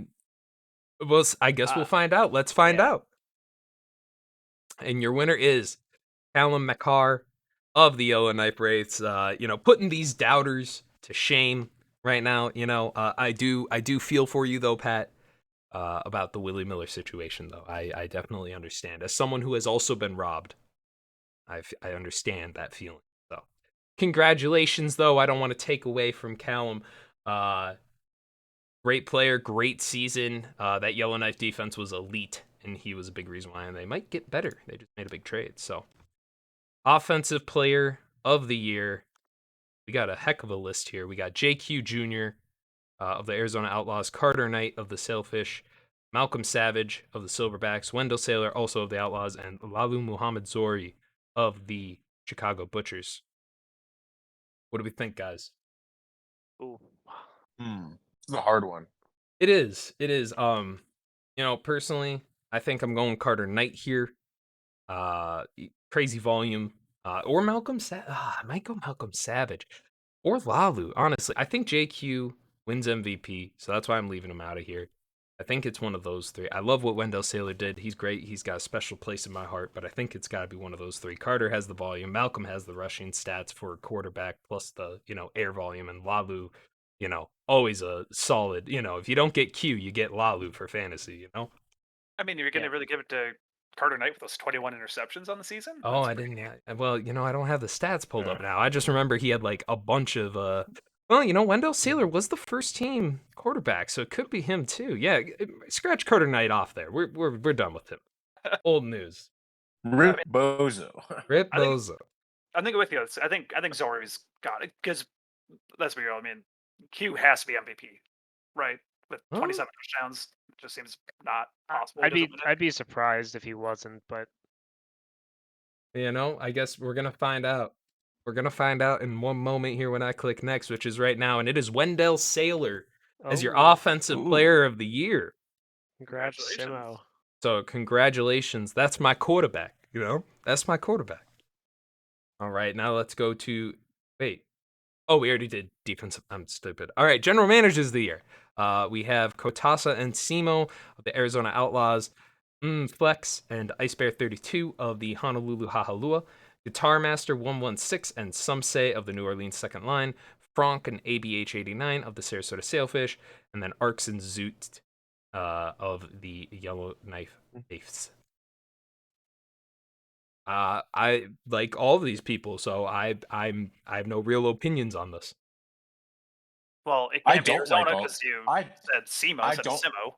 I guess we'll find out. Let's find out. And your winner is Callum McCarr of the Yellowknife Wraiths. Putting these doubters to shame right now. I do feel for you though, Pat, about the Willie Miller situation. Though I definitely understand. As someone who has also been robbed, I understand that feeling. So, congratulations, though. I don't want to take away from Callum. Great player, great season. That Yellowknife defense was elite, and he was a big reason why. And they might get better. They just made a big trade. So, Offensive Player of the Year. We got a heck of a list here. We got JQ Jr. Of the Arizona Outlaws, Carter Knight of the Sailfish, Malcolm Savage of the Silverbacks, Wendell Sailor also of the Outlaws, and Lalu Muhammad Zori of the Chicago Butchers. What do we think, guys? Ooh. It's a hard one. It is. Personally, I think I'm going Carter Knight here. Crazy volume. Or Malcolm I might go Malcolm Savage. Or Lalu, honestly. I think JQ wins MVP, so that's why I'm leaving him out of here. I think it's one of those 3. I love what Wendell Sailor did. He's great. He's got a special place in my heart, but I think it's got to be one of those 3. Carter has the volume. Malcolm has the rushing stats for a quarterback plus the, air volume. And Lalu, always a solid, if you don't get Q, you get Lalu for fantasy, I mean, you're going to really give it to Carter Knight with those 21 interceptions on the season? Oh, I didn't. Well, I don't have the stats pulled up now. I just remember he had like a bunch of. Wendell Sailor was the first team quarterback, so it could be him too. Yeah, scratch Carter Knight off there. We're done with him. Old news. Rip Bozo. Rip Bozo. I'm thinking with you. I think Zori's got it because let's be real. I mean, Q has to be MVP, right? With 27 touchdowns, it just seems not possible. I'd be surprised if he wasn't, but I guess we're gonna find out. We're gonna find out in one moment here when I click next, which is right now, and it is Wendell Sailor as your offensive player of the year. Congrats, Simo. So congratulations. That's my quarterback. That's my quarterback. All right, now let's go to wait. Oh, we already did defensive. I'm stupid. All right, general managers of the year. We have Kotasa and Simo of the Arizona Outlaws, Flex and Ice Bear 32 of the Honolulu Hahalua, Guitar Master 116 and Some Say of the New Orleans Second Line, Frank and ABH 89 of the Sarasota Sailfish, and then Arcs and Zoot of the Yellowknife Wraiths. I like all of these people, so I have no real opinions on this. Well, it can't be Arizona because you said Simo instead of Simo.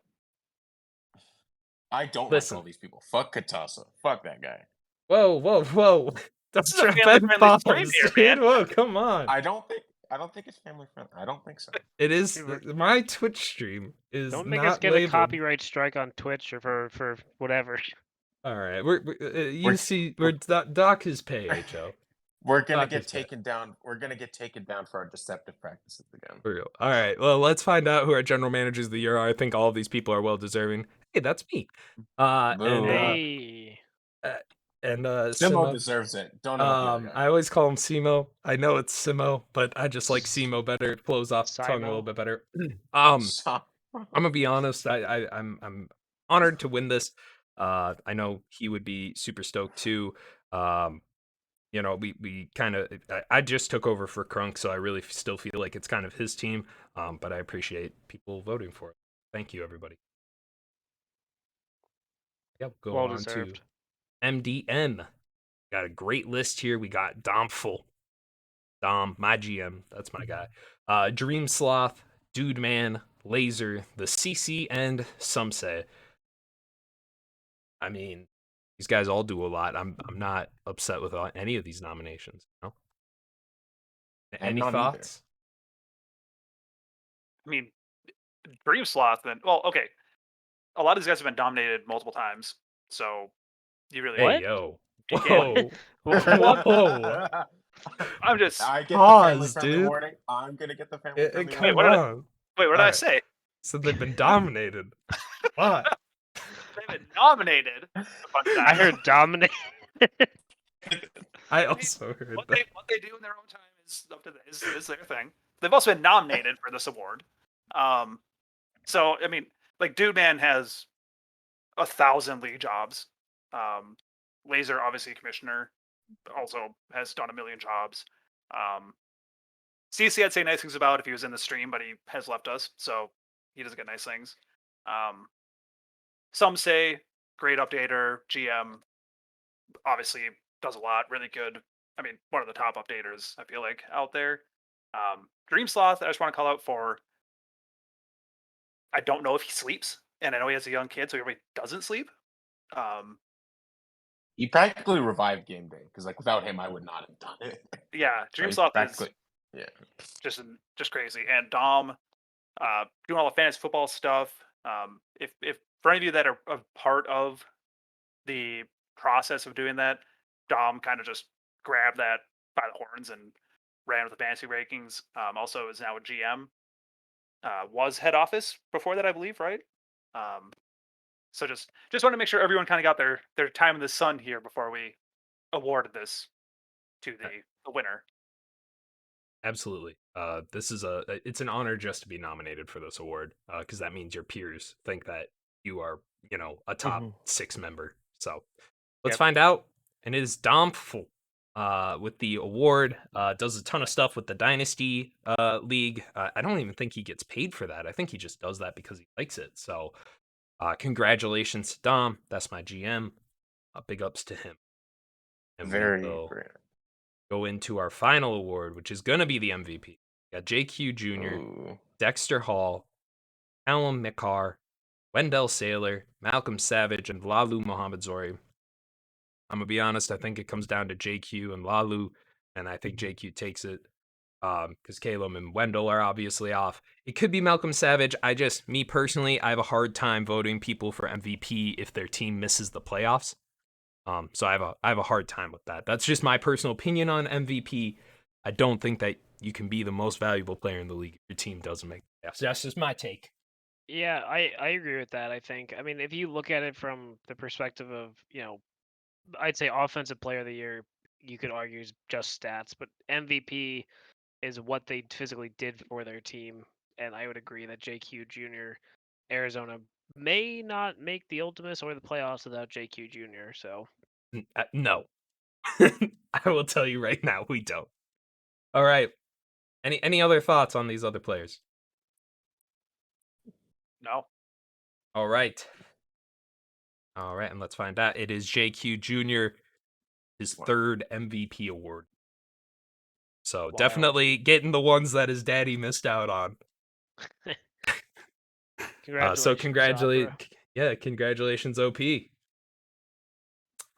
I don't like all these people. Fuck Katasa. Fuck that guy. Whoa. This is a family-friendly stream here, man. Whoa, come on. I don't think it's family friendly. I don't think so. It is. My Twitch stream is Don't make not us get labeled. a copyright strike on Twitch or for whatever. All right, we're dock his pay, HO. We're gonna get taken down. We're gonna get taken down for our deceptive practices again. For real. All right. Well, let's find out who our general managers of the year are. I think all of these people are well deserving. Hey, that's me. and Simo Simo. deserves it. Don't know about the other guy. I always call him Simo. I know it's Simo, but I just like Simo better. It flows off the tongue a Simo. little bit better. I'm gonna be honest. I'm honored to win this. I know he would be super stoked too. You know, we kind of I just took over for Crunk, so I really still feel like it's kind of his team. But I appreciate people voting for it. Thank you, everybody. Yep, go Well on deserved. to MDN. Got a great list here. We got Domful. Dom, my GM, that's my guy. Dream Sloth, Dude Man, Laser, the CC, and Some Say. I mean, these guys all do a lot. I'm not upset with any of these nominations. You know? Any not either. thoughts? I mean, Dream Sloth, then, well, okay. A lot of these guys have been dominated multiple times, so you really. Hey What? yo, You can't. whoa, whoa! I'm just. I get the Pause, family-friendly dude. warning. I'm gonna get the family-friendly Come warning. what did I- on. Wait, what did I Alright. say? So they've been dominated. What? They've been nominated. a bunch of I times. heard dominate. I also heard what that. they do in their own time is up to is their thing. They've also been nominated for this award. So I mean, like Dude Man has 1,000 league jobs. Laser, obviously commissioner, also has done 1,000,000 jobs. CC, I'd say nice things about if he was in the stream, but he has left us, so he doesn't get nice things. Some Say great updater, GM, obviously does a lot, really good. I mean, one of the top updaters I feel like out there. Dream Sloth, I just want to call out for. I don't know if he sleeps, and I know he has a young kid, so he really doesn't sleep. He practically revived game day because, like, without him, I would not have done it. Yeah, Dream he Sloth is practically, yeah. just crazy. And Dom, doing all the fantasy football stuff. If for any of you that are a part of the process of doing that, Dom kind of just grabbed that by the horns and ran with the fantasy rankings. Also is now a GM. Was head office before that, I believe, right? So just want to make sure everyone kind of got their time in the sun here before we awarded this to the winner. Absolutely. This is it's an honor just to be nominated for this award because that means your peers think that you are, you know, a top 6 member. So let's Yep. find out. And it is Domful with the award. Does a ton of stuff with the Dynasty League. I don't even think he gets paid for that. I think he just does that because he likes it. So congratulations to Dom. That's my GM. Big ups to him. And Very we will great. go into our final award, which is going to be the MVP. We got JQ Jr., Ooh. Dexter Hall, Callum Mikar, Wendell Saylor, Malcolm Savage, and Lalu Mohamed Zori. I'm going to be honest, I think it comes down to JQ and Lalu, and I think JQ takes it because Caleb and Wendell are obviously off. It could be Malcolm Savage. Me personally, I have a hard time voting people for MVP if their team misses the playoffs. So I have a hard time with that. That's just my personal opinion on MVP. I don't think that you can be the most valuable player in the league if your team doesn't make the playoffs. That's just my take. Yeah, I agree with that. I think. I mean, if you look at it from the perspective of, I'd say offensive player of the year, you could argue is just stats, but MVP is what they physically did for their team. And I would agree that JQ Jr., Arizona may not make the Ultimates or the playoffs without JQ Jr. So No. I will tell you right now, we don't. All right. Any other thoughts on these other players? No. All right. All right, and let's find out. It is JQ Jr., his third MVP award. So Wild. definitely getting the ones that his daddy missed out on. Congratulations. Congratulations, OP.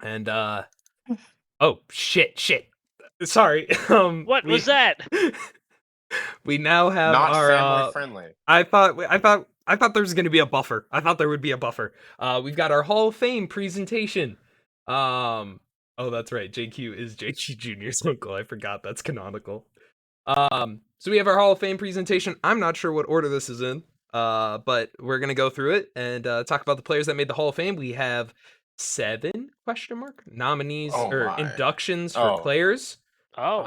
And oh shit. Sorry. What was that? We now have Not our family friendly. I thought there was going to be a buffer. I thought there would be a buffer. We've got our Hall of Fame presentation. Oh, that's right. JQ is JQ Jr.'s uncle. I forgot that's canonical. So we have our Hall of Fame presentation. I'm not sure what order this is in. But we're gonna go through it and talk about the players that made the Hall of Fame. We have 7 question mark nominees Oh or my. inductions for Oh. players. Oh,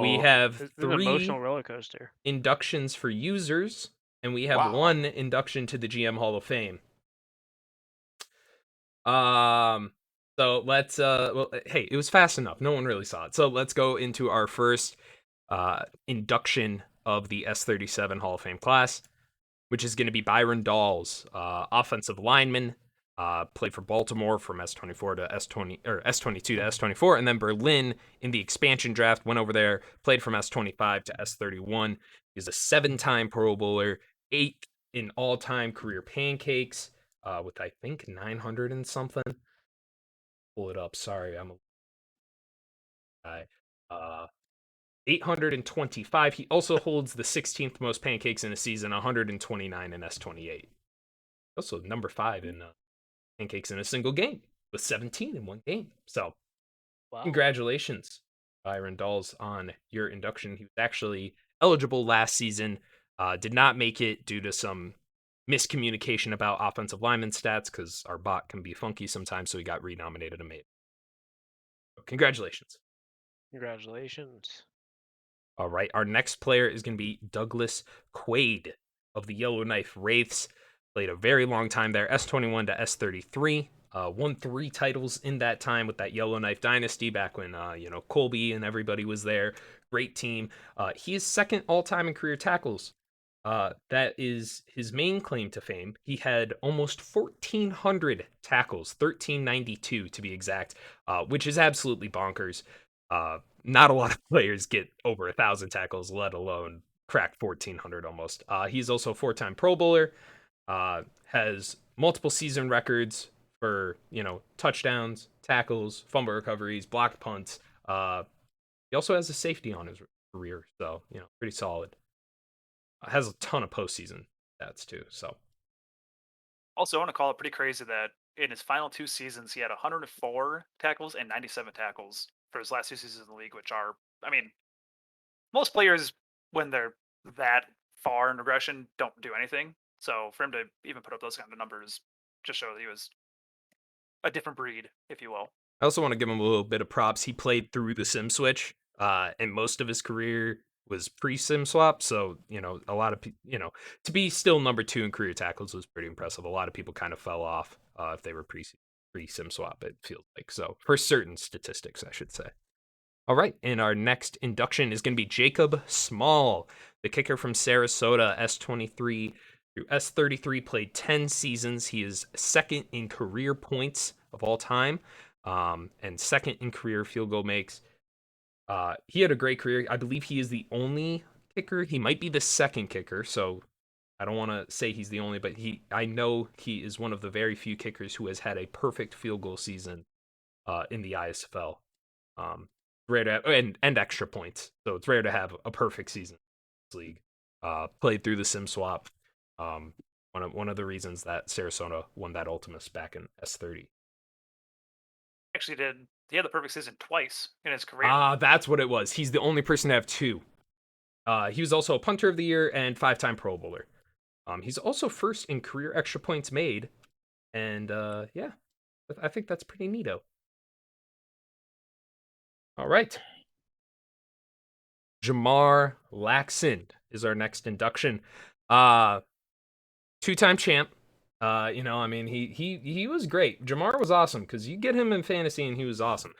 We Oh. have this is an 3 emotional roller coaster. inductions for users, and we have Wow. 1 induction to the GM Hall of Fame. So let's well, hey, it was fast enough. No one really saw it. So let's go into our first induction of the S37 Hall of Fame class, which is going to be Byron Dawes, offensive lineman, played for Baltimore from S24 to S20 or S22 to S24, and then Berlin in the expansion draft. Went over there, played from S25 to S31. He's a 7-time Pro Bowler, 8th in all-time career pancakes, with I think 900 and something. Pull it up. Sorry, I'm a guy. 825. He also holds the 16th most pancakes in a season, 129 in S28. Also number 5 in pancakes in a single game with 17 in one game. So Wow. congratulations, Byron Dawes, on your induction. He was actually eligible last season, did not make it due to some miscommunication about offensive lineman stats because our bot can be funky sometimes, so he got renominated and made. So congratulations. Congratulations. All right, our next player is going to be Douglas Quaid of the Yellowknife Wraiths. Played a very long time there, S21 to S33. Won 3 titles in that time with that Yellowknife dynasty back when Colby and everybody was there. Great team. He is second all-time in career tackles. That is his main claim to fame. He had almost 1,400 tackles, 1,392 to be exact, which is absolutely bonkers. Not a lot of players get over 1,000 tackles, let alone crack 1,400 almost. He's also a 4-time Pro Bowler. Has multiple season records for touchdowns, tackles, fumble recoveries, blocked punts. He also has a safety on his career, so pretty solid. Has a ton of postseason stats too. So Also, I want to call it pretty crazy that in his final 2 seasons, he had 104 tackles and 97 tackles for his last 2 seasons in the league, which are, I mean, most players, when they're that far in regression, don't do anything. So for him to even put up those kind of numbers just shows he was a different breed, if you will. I also want to give him a little bit of props. He played through the sim switch, and most of his career was pre-sim swap. So a lot of to be still number 2 in career tackles was pretty impressive. A lot of people kind of fell off if they were pre-sim swap. It feels like so for certain statistics, I should say. All right, and our next induction is going to be Jacob Small, the kicker from Sarasota, S23 through S33, played 10 seasons. He is second in career points of all time, and second in career field goal makes. He had a great career. I believe he is the only kicker. He might be the second kicker, so I don't want to say he's the only, but I know he is one of the very few kickers who has had a perfect field goal season in the ISFL. Rare to have, and extra points. So it's rare to have a perfect season in this league. Played through the sim swap. One of the reasons that Sarasota won that Ultimus back in S30. Actually, he had the perfect season twice in his career. That's what it was. He's the only person to have 2. He was also a punter of the year and 5-time Pro Bowler. He's also first in career extra points made, and yeah, I think that's pretty neato. All right. Jamar Laxon is our next induction. 2-time champ. He was great. Jamar was awesome because you get him in fantasy and he was awesome.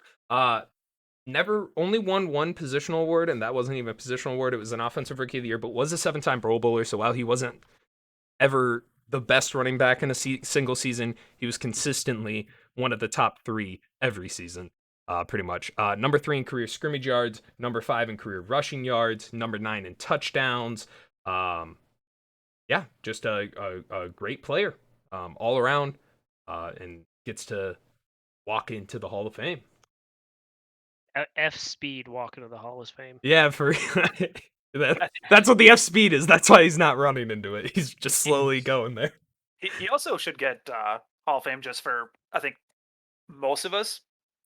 Never only won 1 positional award, and that wasn't even a positional award. It was an offensive rookie of the year, but was a 7-time Pro Bowler. So while he wasn't ever the best running back in a single season, he was consistently one of the top 3 every season. Pretty much. Number 3 in career scrimmage yards, number 5 in career rushing yards, number 9 in touchdowns. Yeah, just a great player all around, and gets to walk into the Hall of Fame. F speed walking to the Hall of Fame. Yeah, for that's what the F speed is. That's why he's not running into it. He's just slowly going there. He also should get Hall of Fame just for, I think, most of us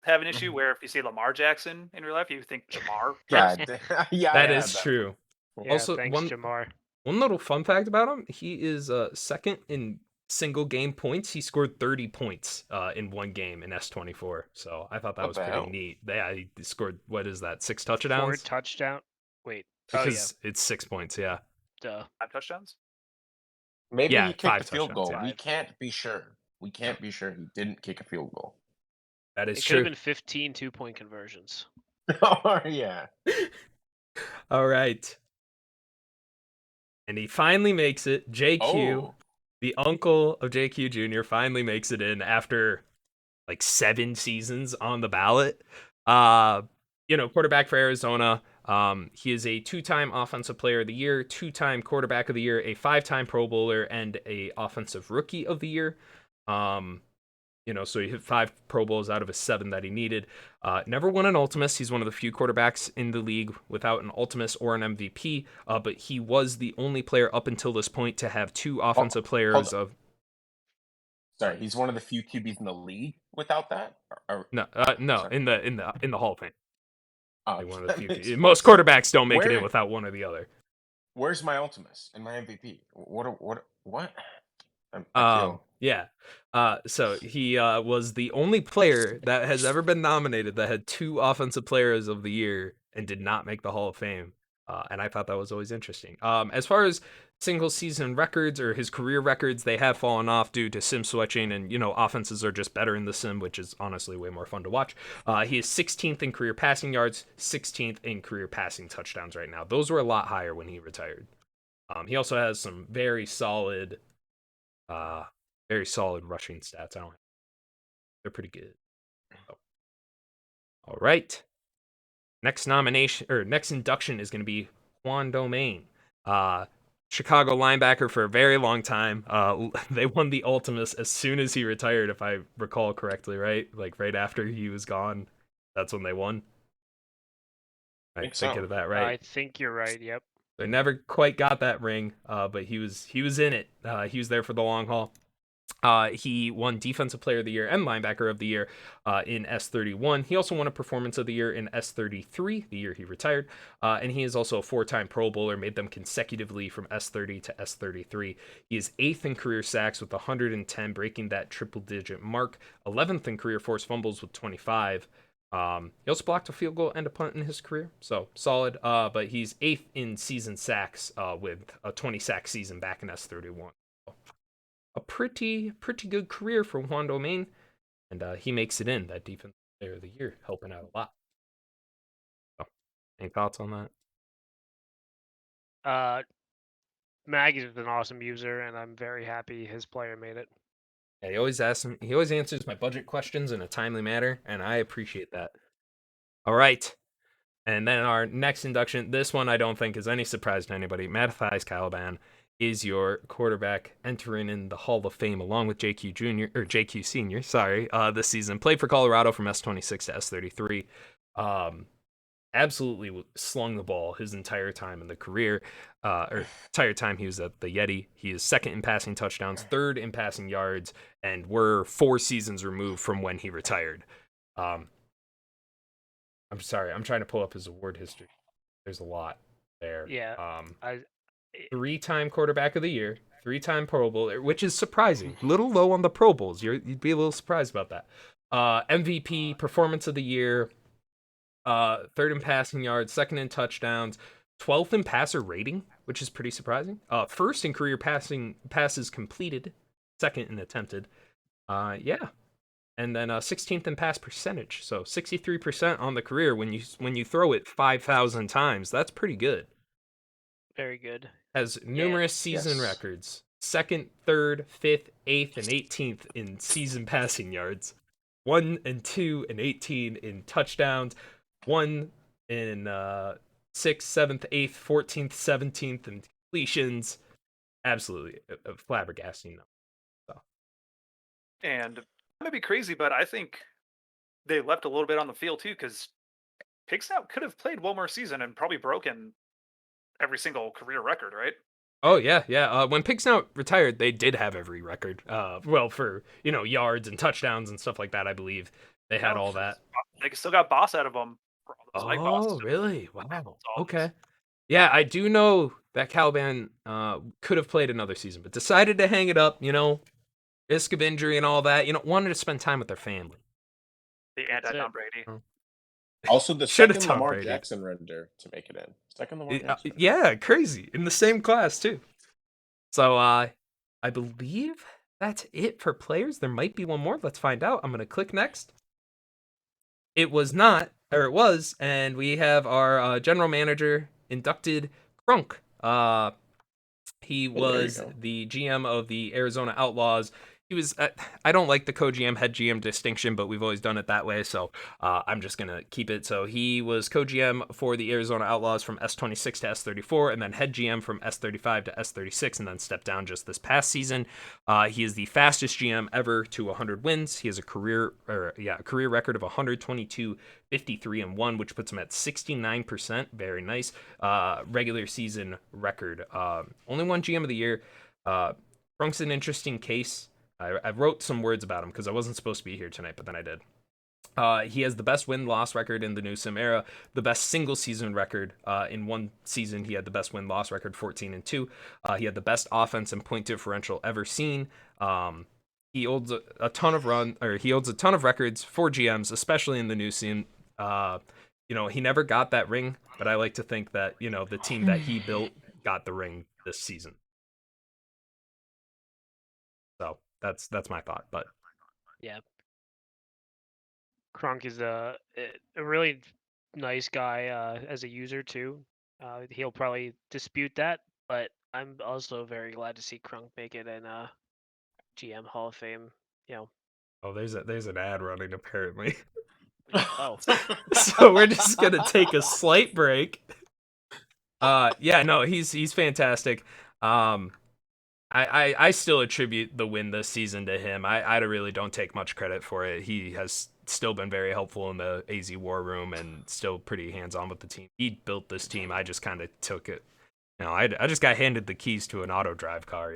have an issue where if you see Lamar Jackson in real life, you think Jamar. Yeah, That is true. Yeah, Also, thanks, Jamar. one little fun fact about him: he is second in single game points, he scored 30 points in one game in S24. So I thought that What was the pretty hell? neat. Yeah, he scored, what is that, 6 4 touchdowns? touchdown. Wait. Oh yeah. Because it's 6 points, yeah. Duh. 5 touchdowns. Maybe Yeah, he kicked 5 a field touchdowns, goal. yeah. We can't be sure. We can't be sure he didn't kick a field goal. That is It could have true. been 15 2-point conversions. Oh, yeah. All right. And he finally makes it. JQ, Oh, the uncle of JQ Jr., finally makes it in after like 7 seasons on the ballot. Quarterback for Arizona. He is a 2-time offensive player of the year, 2-time quarterback of the year, a 5-time Pro Bowler, and a offensive rookie of the year. So he hit 5 Pro Bowls out of his 7 that he needed. Never won an Ultimus. He's one of the few quarterbacks in the league without an Ultimus or an MVP. But he was the only player up until this point to have 2 offensive players of. sorry. He's one of the few QBs in the league without that. No, Sorry. in the Hall of Fame. Oh, Like one of that the makes few. more Most sense. quarterbacks don't make it in Where- without one or the other. Where's my Ultimus and my MVP? What? I feel. Yeah. So he was the only player that has ever been nominated that had 2 offensive players of the year and did not make the Hall of Fame. And I thought that was always interesting. As far as single season records or his career records, they have fallen off due to sim switching, and offenses are just better in the sim, which is honestly way more fun to watch. He is 16th in career passing yards, 16th in career passing touchdowns right now. Those were a lot higher when he retired. He also has some very solid rushing stats. They're pretty good. So. All right. Next induction is going to be Juan Domain. Chicago linebacker for a very long time. They won the Ultimus as soon as he retired, if I recall correctly, right? Like right after he was gone. That's when they won. I Think think so. of that, I right? think you're right. Yep. They never quite got that ring, but he was in it. He was there for the long haul. He won Defensive Player of the Year and Linebacker of the Year in S31. He also won a Performance of the Year in S33, the year he retired. And he is also a 4-time Pro Bowler, made them consecutively from S30 to S33. He is 8th in career sacks with 110, breaking that triple-digit mark. 11th in career forced fumbles with 25. He also blocked a field goal and a punt in his career, so solid. But he's 8th in season sacks with a 20-sack season back in S31. A pretty good career for Juan Domain, and he makes it in that Defensive Player of the Year, helping out a lot. So, any thoughts on that? Maggie's an awesome user, and I'm very happy his player made it. Yeah, he always answers my budget questions in a timely manner, and I appreciate that. All right. And then our next induction, this one I don't think is any surprise to anybody. Matthijs Caliban is your quarterback entering in the Hall of Fame along with JQ Senior, this season. Played for Colorado from S26 to S33. Absolutely slung the ball his entire time in the career, or entire time he was at the Yeti. He is 2nd in passing touchdowns, 3rd in passing yards, and we're 4 seasons removed from when he retired. I'm sorry, I'm trying to pull up his award history. There's a lot there. Yeah. 3-time quarterback of the year, 3-time Pro Bowler, which is surprising. A little low on the Pro Bowls. You'd be a little surprised about that. MVP, Performance of the Year, 3rd in passing yards, 2nd in touchdowns, 12th in passer rating, which is pretty surprising. 1st in career passes completed, 2nd in attempted. And then 16th in pass percentage, so 63% on the career when you throw it 5,000 times. That's pretty good. Very good. Has numerous season records: 2nd, 3rd, 5th, 8th, and 18th in season passing yards, 1 and 2 and 18 in touchdowns, 1 in 6th, 7th, 8th, 14th, 17th in completions. Absolutely a flabbergasting number. So. And that may be crazy, but I think they left a little bit on the field too, because Pigsnout could have played one more season and probably broken every single career record, right? Oh yeah. When Pigsnout retired, they did have every record. For yards and touchdowns and stuff like that. I believe they had all that. They still got boss out of them. For all those Oh really? Wow. Okay. Yeah, I do know that Caliban could have played another season, but decided to hang it up. risk of injury and all that. Wanted to spend time with their family. The That's anti-Tom it. Brady. Also, the Shoulda second Tom Lamar Brady. Jackson render to make it in. Second Lamar Jackson. render. Yeah, crazy. In the same class, too. So, I believe that's it for players. There might be one more. Let's find out. I'm going to click next. It was not, or it was, and we have our general manager inducted, Crunk. He Hey, there you was go. the GM of the Arizona Outlaws. He was. I don't like the co-GM head GM distinction, but we've always done it that way, so I'm just gonna keep it. So he was co-GM for the Arizona Outlaws from S26 to S34, and then head GM from S35 to S36, and then stepped down just this past season. He is the fastest GM ever to 100 wins. He has a career record of 122, 53 and 1, which puts him at 69%. Very nice. Regular season record. Only one GM of the year. Crunk's an interesting case. I wrote some words about him because I wasn't supposed to be here tonight, but then I did. He has the best win-loss record in the new sim era, the best single season record. In one season, he had the best win-loss record, 14-2. He had the best offense and point differential ever seen. He holds a ton of records for GMs, especially in the new sim. He never got that ring, but I like to think that the team that he built got the ring this season. So that's my thought. But Yeah. Crunk is a really nice guy as a user too. He'll probably dispute that, but I'm also very glad to see Crunk make it in GM Hall of Fame. there's an ad running apparently. Oh. So we're just gonna take a slight break. He's fantastic. I still attribute the win this season to him. I really don't take much credit for it. He has still been very helpful in the AZ War Room and still pretty hands-on with the team. He built this team. I just kind of took it. I just got handed the keys to an auto drive car,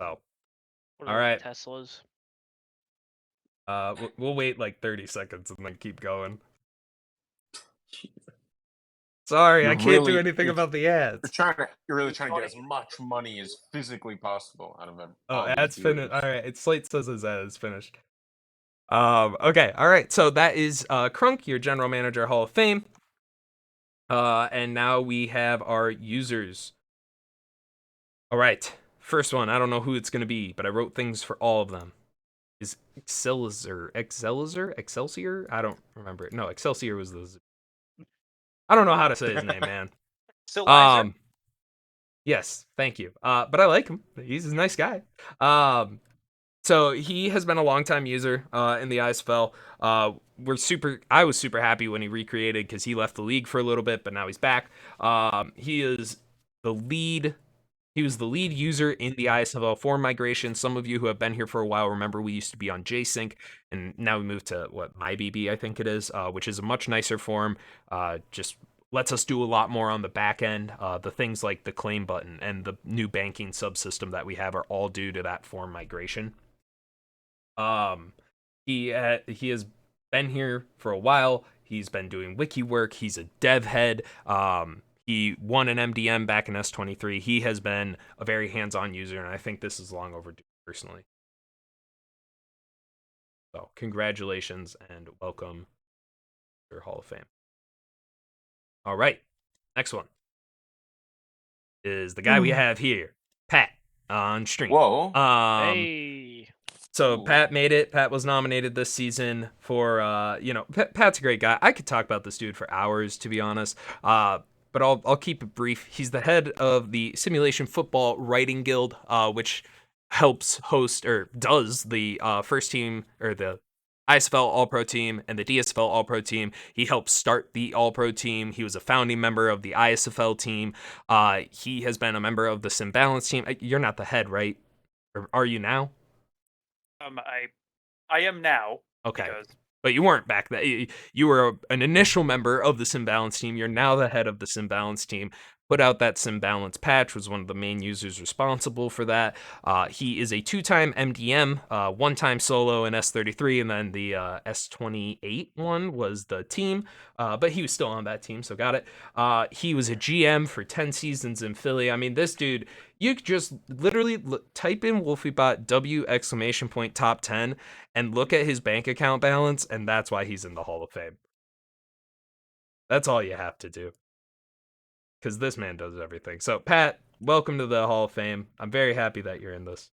So, One all of right. Teslas. We'll wait like 30 seconds and then keep going. Sorry, I can't do anything about the ads. You're really trying to get as much money as physically possible out of them. Oh, ads finished. All right, Slate says his ad is finished. Okay, all right. So that is Crunk, your general manager, Hall of Fame. And now we have our users. All right, first one. I don't know who it's gonna be, but I wrote things for all of them. Is Excelsior? I don't remember it. No, Excelsior was the. I don't know how to say his name, man. Still Lizer? Yes, thank you. But I like him. He's a nice guy. So he has been a longtime user in the ISFL. I was super happy when he recreated because he left the league for a little bit, but now he's back. He was the lead user in the ISFL form migration. Some of you who have been here for a while remember we used to be on JSync, and now we moved to MyBB, I think it is, which is a much nicer form. Just lets us do a lot more on the back end. The things like the claim button and the new banking subsystem that we have are all due to that form migration. He has been here for a while. He's been doing wiki work. He's a dev head. He won an MDM back in S23. He has been a very hands-on user, and I think this is long overdue, personally. So, congratulations and welcome to your Hall of Fame. All right, next one is the guy we have here, Pat, on stream. Whoa. Hey. So Ooh. Pat made it. Pat was nominated this season for, Pat's a great guy. I could talk about this dude for hours, to be honest. But I'll keep it brief. He's the head of the Simulation Football Writing Guild, which helps host or does the first team or the ISFL All-Pro team and the DSFL All-Pro team. He helped start the All-Pro team. He was a founding member of the ISFL team. He has been a member of the Sim Balance team. You're not the head, right? Or are you now? I am now. Okay. Because But you weren't back then. You were an initial member of the Sim Balance team. You're now the head of the Sim Balance team. put out that sim balance patch, was one of the main users responsible for that. He is a 2-time MDM, 1-time solo in S33, and then the S28 one was the team, but he was still on that team, so got it. He was a GM for 10 seasons in Philly. I mean, this dude, you could just literally type in WolfieBot W top 10 and look at his bank account balance, and that's why he's in the Hall of Fame. That's all you have to do. Because this man does everything. So, Pat, welcome to the Hall of Fame. I'm very happy that you're in this.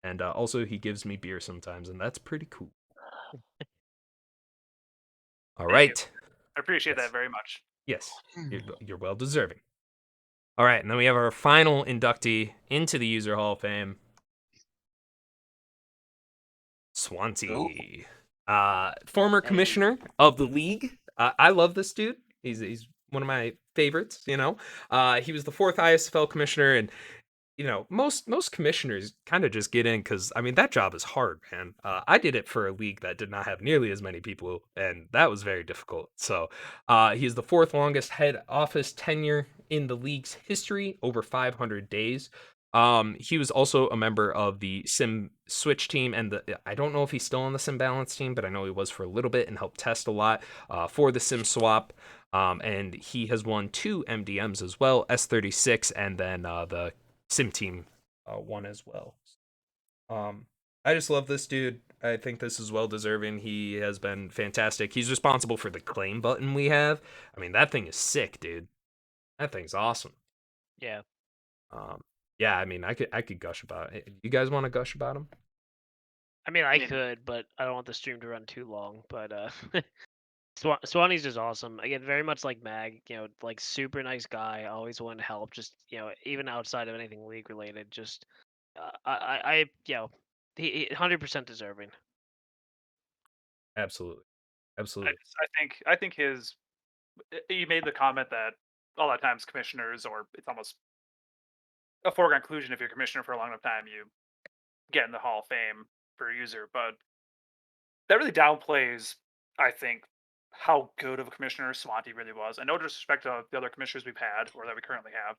And also, he gives me beer sometimes, and that's pretty cool. All Thank right. I appreciate Yes. that very much. Yes, you're well deserving. All right, and then we have our final inductee into the User Hall of Fame, Swansea. Former commissioner of the league. I love this dude. He's one of my favorites, you know. He was the 4th ISFL commissioner, and you know, most commissioners kind of just get in because I mean that job is hard, man. I did it for a league that did not have nearly as many people, and that was very difficult. So he is the 4th longest head office tenure in the league's history, over 500 days. He was also a member of the Sim Switch team, and I don't know if he's still on the Sim Balance team, but I know he was for a little bit and helped test a lot for the Sim Swap. And he has won 2 MDMs as well, S36, and then the Sim team one as well. I just love this dude. I think this is well deserving. He has been fantastic. He's responsible for the claim button we have. I mean, that thing is sick, dude. That thing's awesome. Yeah. Yeah, I mean, I could gush about it. You guys want to gush about him? I mean, I could, but I don't want the stream to run too long. But Swanee's just awesome. Again, very much like Mag, like super nice guy, always willing to help. Just even outside of anything league related, just he 100% deserving. Absolutely, I, absolutely. I think his you made the comment that a lot of times commissioners, or it's almost a foregone conclusion if you're a commissioner for a long enough time, you get in the Hall of Fame for a user, but that really downplays, I think, how good of a commissioner Swanty really was. And no disrespect to the other commissioners we've had or that we currently have.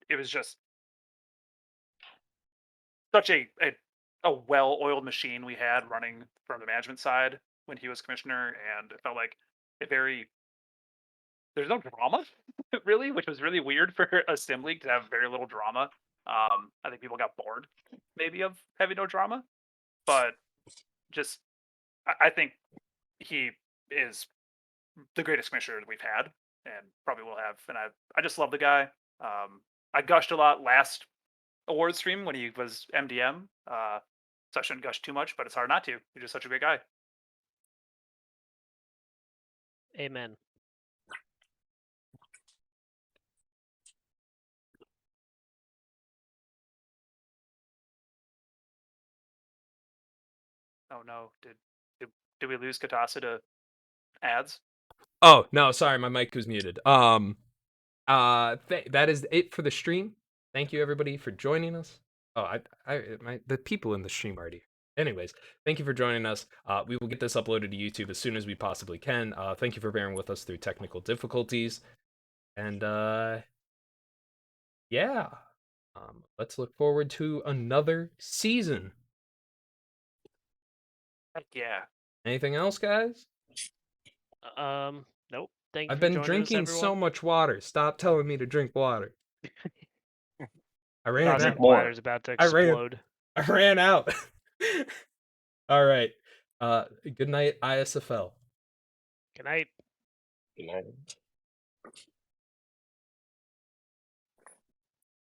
It was just such a well-oiled machine we had running from the management side when he was commissioner, and it felt like a very there's no drama really, which was really weird for a sim league to have very little drama. I think people got bored maybe of having no drama, but just I think he is the greatest commissioner we've had and probably will have. And I just love the guy. I gushed a lot last award stream when he was MDM. So I shouldn't gush too much, but it's hard not to. He's just such a great guy. Amen. Oh no, did we lose Katasa to ads? Oh no, sorry, my mic was muted. That is it for the stream. Thank you everybody for joining us. Oh, the people in the stream already. Anyways, thank you for joining us. We will get this uploaded to YouTube as soon as we possibly can. Thank you for bearing with us through technical difficulties. And yeah. Let's look forward to another season. Heck yeah. Anything else, guys? Nope. Thank you I've for been joining us, drinking so everyone. much water. Stop telling me to drink water. I ran Toss out. that bladder's about to explode. I ran out. All right. Good night, ISFL. Good night. Good night.